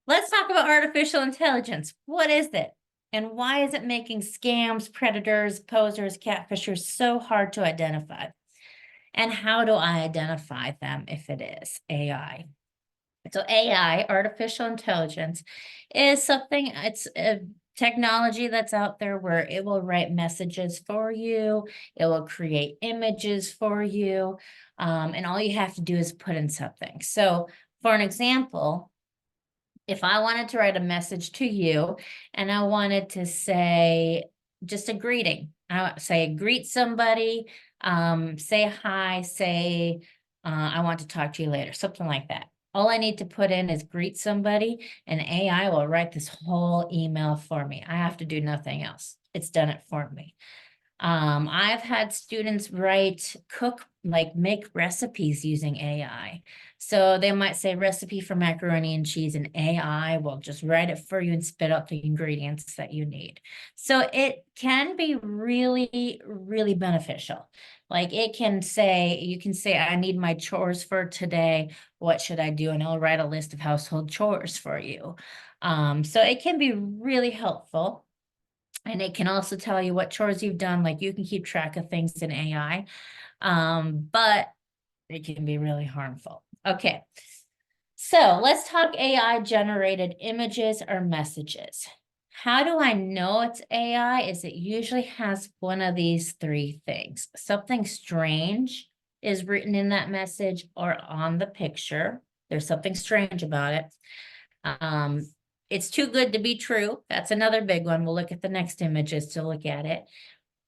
[SPEAKER 1] let's talk about artificial intelligence. What is it? And why is it making scams, predators, posers, catfishers so hard to identify? And how do I identify them if it is AI? So AI, artificial intelligence, is something, it's a technology that's out there where it will write messages for you. It will create images for you. And all you have to do is put in something. So for an example, if I wanted to write a message to you and I wanted to say just a greeting, I would say greet somebody, say hi, say I want to talk to you later, something like that. All I need to put in is greet somebody, and AI will write this whole email for me. I have to do nothing else. It's done it for me. I've had students make recipes using AI. So they might say recipe for macaroni and cheese, and AI will just write it for you and spit out the ingredients that you need. So it can be really, really beneficial. Like you can say, I need my chores for today. What should I do? And it'll write a list of household chores for you. So it can be really helpful. And it can also tell you what chores you've done. Like you can keep track of things in AI, but it can be really harmful. Okay, so let's talk AI generated images or messages. How do I know it's AI? Is it usually has one of these three things. Something strange is written in that message or on the picture. There's something strange about it. Um, it's too good to be true. That's another big one. We'll look at the next images to look at it.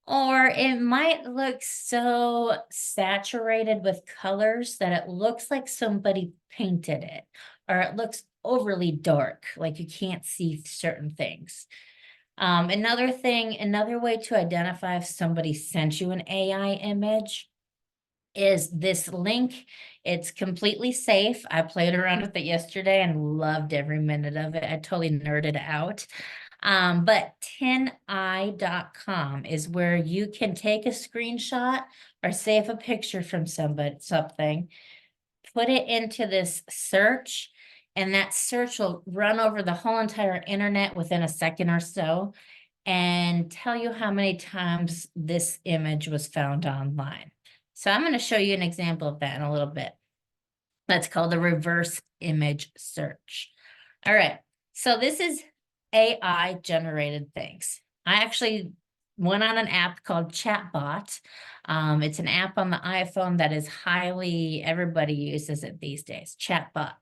[SPEAKER 1] Or it might look so saturated with colors that it looks like somebody painted it, or it looks overly dark, like you can't see certain things. Another way to identify if somebody sent you an AI image is this link. It's completely safe. I played around with it yesterday and loved every minute of it. I totally nerded out. But 10i.com is where you can take a screenshot or save a picture from something, put it into this search, and that search will run over the whole entire internet within a second or so and tell you how many times this image was found online. So I'm going to show you an example of that in a little bit. That's called the reverse image search. All right, so this is AI generated things. I actually went on an app called Chatbot. It's an app on the iPhone that is everybody uses it these days, Chatbot.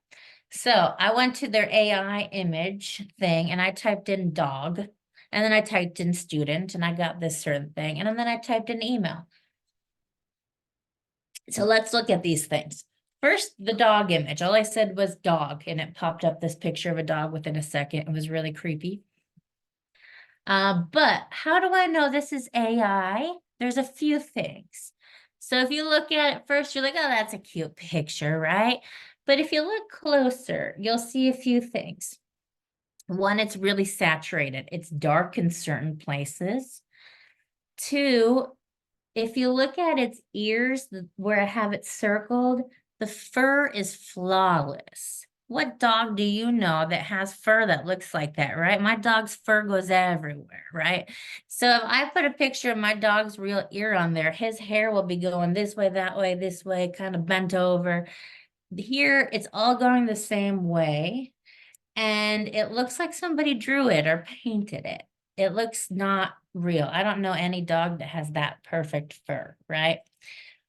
[SPEAKER 1] So I went to their AI image thing and I typed in dog, and then I typed in student and I got this certain thing. And then I typed in email. So let's look at these things. First, the dog image. All I said was dog, and it popped up this picture of a dog within a second. It was really creepy. But how do I know this is AI? There's a few things. So if you look at it first, you're like, oh, that's a cute picture, right? But if you look closer, you'll see a few things. One, it's really saturated. It's dark in certain places. Two, if you look at its ears, where I have it circled, the fur is flawless. What dog do you know that has fur that looks like that, right? My dog's fur goes everywhere, right? So if I put a picture of my dog's real ear on there, his hair will be going this way, this way, kind of bent over. Here, it's all going the same way. And it looks like somebody drew it or painted it. It looks not real. I don't know any dog that has that perfect fur, right?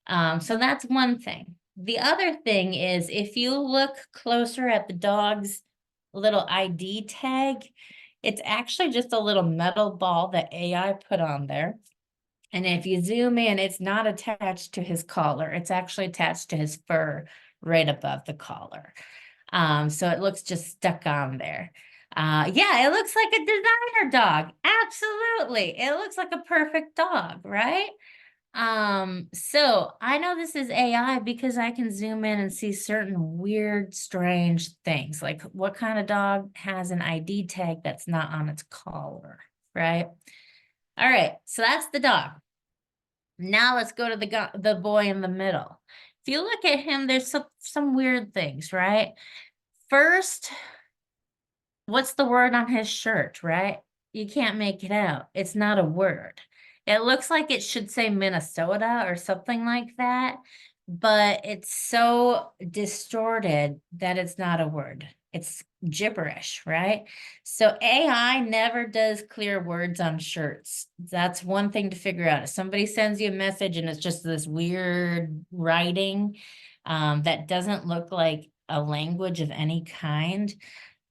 [SPEAKER 1] So that's one thing. The other thing is if you look closer at the dog's little ID tag, it's actually just a little metal ball that AI put on there. And if you zoom in, it's not attached to his collar. It's actually attached to his fur right above the collar. So it looks just stuck on there. Yeah, it looks like a designer dog. Absolutely. It looks like a perfect dog, right? So I know this is AI because I can zoom in and see certain weird, strange things. Like what kind of dog has an ID tag that's not on its collar, right? All right, so that's the dog. Now let's go to the boy in the middle. If you look at him, there's some weird things, right? First, what's the word on his shirt, right? You can't make it out. It's not a word. It looks like it should say Minnesota or something like that, but it's so distorted that it's not a word. It's gibberish, right? So AI never does clear words on shirts. That's one thing to figure out. If somebody sends you a message and it's just this weird writing that doesn't look like a language of any kind,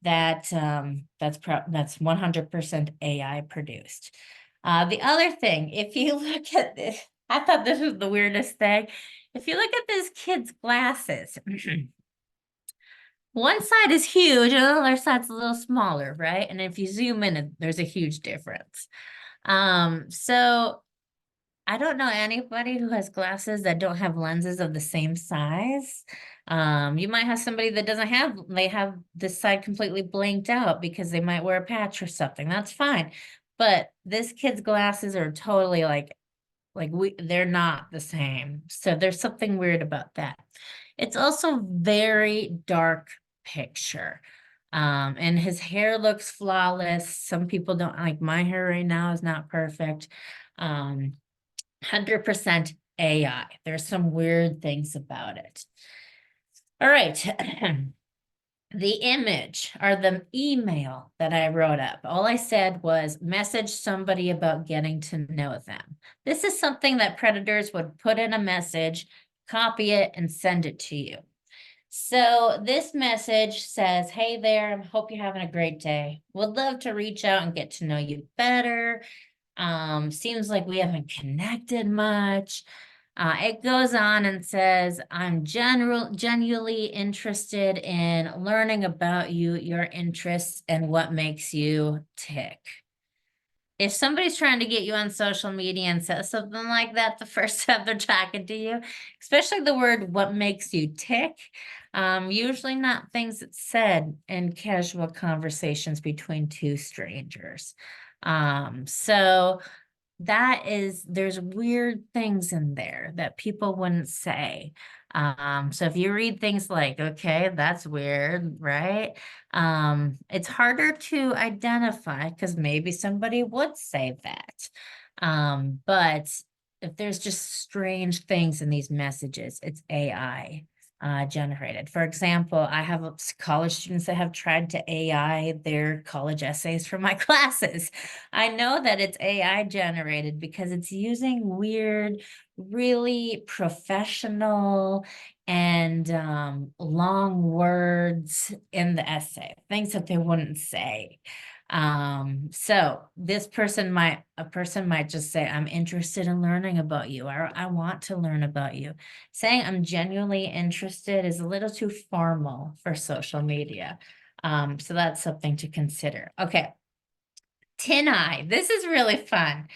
[SPEAKER 1] that's 100% AI produced. The other thing, if you look at this, I thought this was the weirdest thing. If you look at this kid's glasses, one side is huge and the other side's a little smaller, right? And if you zoom in, there's a huge difference. So I don't know anybody who has glasses that don't have lenses of the same size. You might have somebody that they have this side completely blanked out because they might wear a patch or something. That's fine. But this kid's glasses are totally they're not the same. So there's something weird about that. It's also very dark picture. And his hair looks flawless. Some people don't like my hair right now is not perfect. 100% AI. There's some weird things about it. All right. The image or the email that I wrote up, all I said was message somebody about getting to know them. This is something that predators would put in a message, copy it, and send it to you. So this message says, hey there, I hope you're having a great day. Would love to reach out and get to know you better. Seems like we haven't connected much. It goes on and says, I'm genuinely interested in learning about you, your interests, and what makes you tick. If somebody's trying to get you on social media and says something like that the first time they're talking to you, especially the word what makes you tick, usually not things that's said in casual conversations between two strangers. So there's weird things in there that people wouldn't say. So if you read things like, okay, that's weird, right? It's harder to identify because maybe somebody would say that. But if there's just strange things in these messages, it's AI generated. For example, I have college students that have tried to AI their college essays for my classes. I know that it's AI generated because it's using weird, really professional and long words in the essay, things that they wouldn't say. So a person might just say, I'm interested in learning about you, or I want to learn about you. Saying I'm genuinely interested is a little too formal for social media. So that's something to consider. Okay. Tin Eye. This is really fun.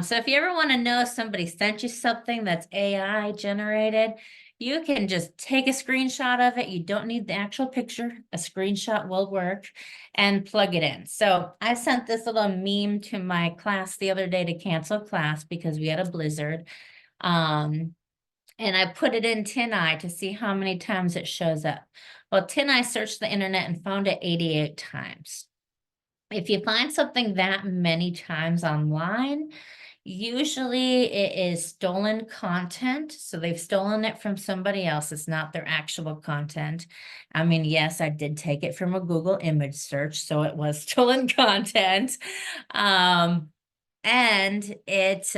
[SPEAKER 1] So if you ever want to know if somebody sent you something that's AI generated, you can just take a screenshot of it. You don't need the actual picture. A screenshot will work and plug it in. So I sent this little meme to my class the other day to cancel class because we had a blizzard. And I put it in Tin Eye to see how many times it shows up. Well, Tin Eye searched the internet and found it 88 times. If you find something that many times online, usually it is stolen content. So they've stolen it from somebody else. It's not their actual content. I mean, yes, I did take it from a Google image search, so it was stolen content. And it's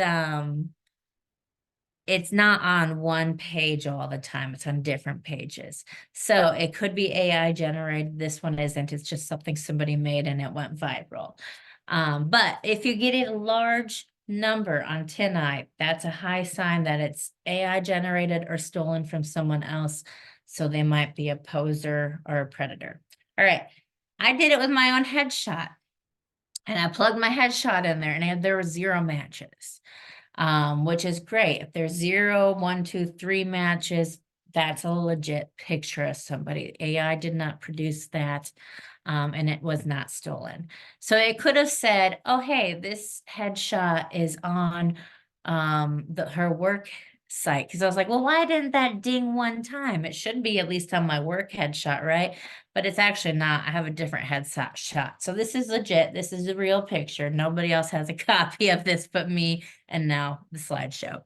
[SPEAKER 1] not on one page all the time. It's on different pages. So it could be AI generated. This one isn't. It's just something somebody made and it went viral. But if you get a large number on Tin Eye, that's a high sign that it's AI generated or stolen from someone else. So they might be a poser or a predator. All right. I did it with my own headshot. And I plugged my headshot in there and there were 0 matches. Which is great. If there's 0, 1, 2, 3 matches, that's a legit picture of somebody. AI did not produce that, and it was not stolen. So it could have said, oh, hey, this headshot is on her work site. Because I was like, well, why didn't that ding one time? It should be at least on my work headshot, right? But it's actually not. I have a different headshot shot. So this is legit. This is a real picture. Nobody else has a copy of this but me and now the slideshow.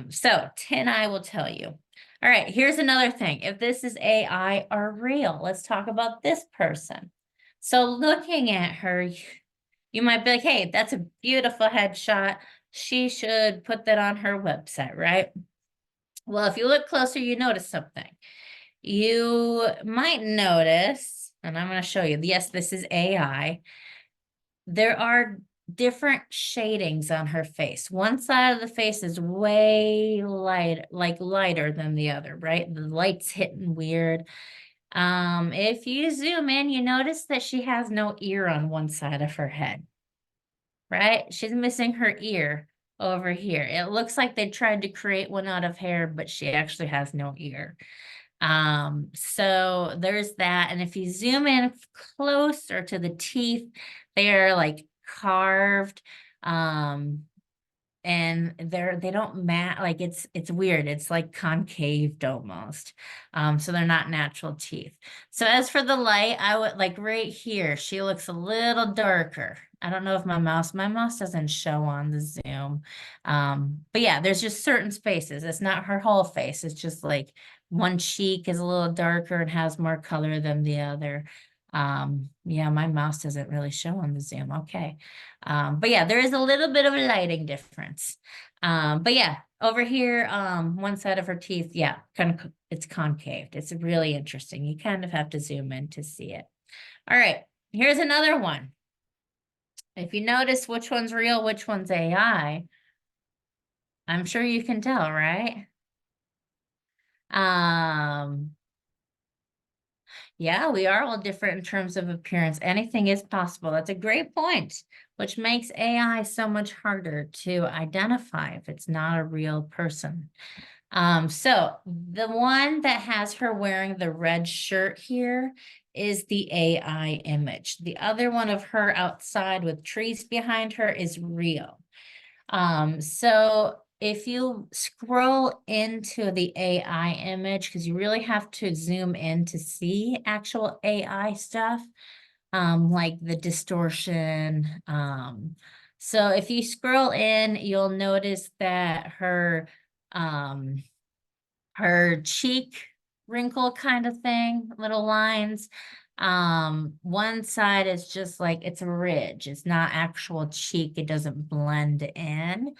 [SPEAKER 1] So Tin Eye will tell you. All right, here's another thing. If this is AI or real, let's talk about this person. So looking at her, you might be like, hey, that's a beautiful headshot. She should put that on her website, right? Well, if you look closer, you notice something. You might notice, and I'm going to show you, yes, this is AI. There are different shadings on her face. One side of the face is way light, like lighter than the other, right? The light's hitting weird. If you zoom in, you notice that she has no ear on one side of her head, right? She's missing her ear over here. It looks like they tried to create one out of hair, but she actually has no ear. So there's that. And if you zoom in closer to the teeth, they are like carved. and they don't match, like it's weird. It's like concaved almost. So they're not natural teeth. So as for the light, I would like right here, she looks a little darker. I don't know if my mouse doesn't show on the Zoom. But yeah, there's just certain spaces. It's not her whole face. It's just like one cheek is a little darker and has more color than the other. Yeah, my mouse doesn't really show on the Zoom. Okay. But yeah, there is a little bit of a lighting difference. But yeah, over here, one side of her teeth, yeah, kind of, it's concaved. It's really interesting. You kind of have to zoom in to see it. All right, here's another one. If you notice which one's real, which one's AI, I'm sure you can tell, right? Um, Yeah, we are all different in terms of appearance. Anything is possible. That's a great point, which makes AI so much harder to identify if it's not a real person. So the one that has her wearing the red shirt here is the AI image. The other one of her outside with trees behind her is real. So if you scroll into the AI image, because you really have to zoom in to see actual AI stuff, like the distortion. So if you scroll in, you'll notice that um, her cheek wrinkle kind of thing, little lines. One side is just like it's a ridge. It's not actual cheek. It doesn't blend in.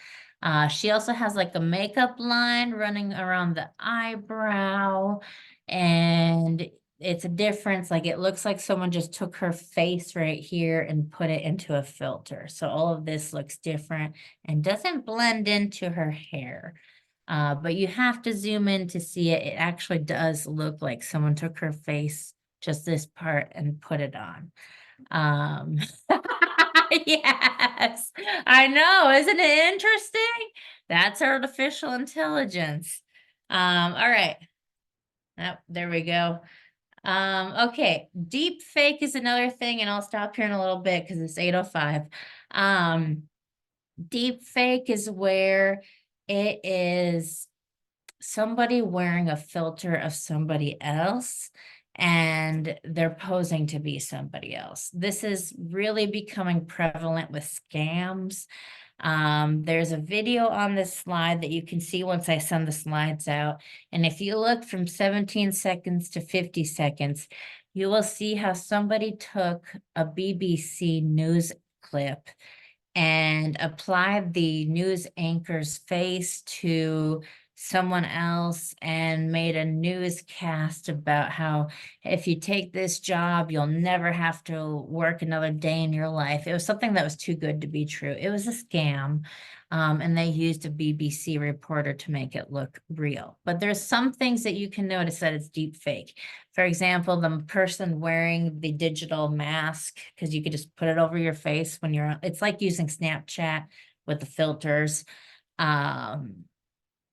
[SPEAKER 1] She also has like a makeup line running around the eyebrow, and it's a difference. Like it looks like someone just took her face right here and put it into a filter. So all of this looks different and doesn't blend into her hair. But you have to zoom in to see it. It actually does look like someone took her face, just this part, and put it on. Um, yes, I know. Isn't it interesting? That's artificial intelligence. All right. Oh, there we go. Okay. Deep fake is another thing, and I'll stop here in a little bit because it's 8:05. Deep fake is where it is somebody wearing a filter of somebody else and they're posing to be somebody else. This is really becoming prevalent with scams. There's a video on this slide that you can see once I send the slides out. And if you look from 17 seconds to 50 seconds, you will see how somebody took a BBC news clip and applied the news anchor's face to someone else and made a newscast about how if you take this job, you'll never have to work another day in your life. It was something that was too good to be true. It was a scam. And they used a BBC reporter to make it look real. But there's some things that you can notice that it's deep fake. For example, the person wearing the digital mask, because you could just put it over your face when it's like using Snapchat with the filters.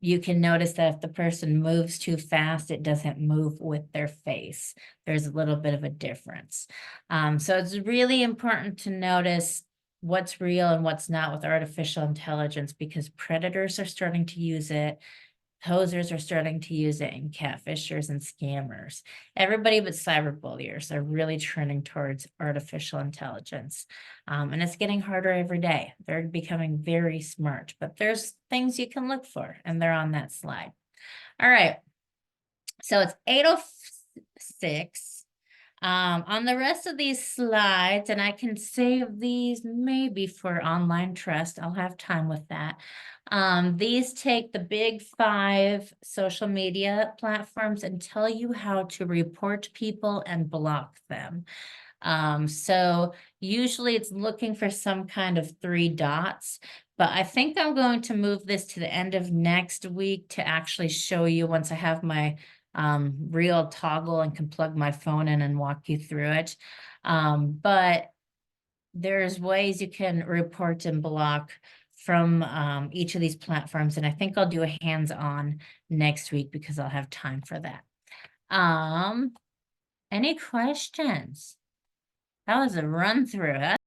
[SPEAKER 1] You can notice that if the person moves too fast, it doesn't move with their face. There's a little bit of a difference. So it's really important to notice what's real and what's not with artificial intelligence because predators are starting to use it. Posers are starting to use it, and catfishers and scammers. Everybody but cyberbulliers are really turning towards artificial intelligence. And it's getting harder every day. They're becoming very smart, but there's things you can look for, and they're on that slide. All right. So it's 8:06. On the rest of these slides, and I can save these maybe for online trust. I'll have time with that. These take the big 5 social media platforms and tell you how to report people and block them. So usually it's looking for some kind of 3 dots, but I think I'm going to move this to the end of next week to actually show you once I have my real toggle and can plug my phone in and walk you through it. But there's ways you can report and block from each of these platforms. And I think I'll do a hands-on next week because I'll have time for that. Any questions? That was a run through.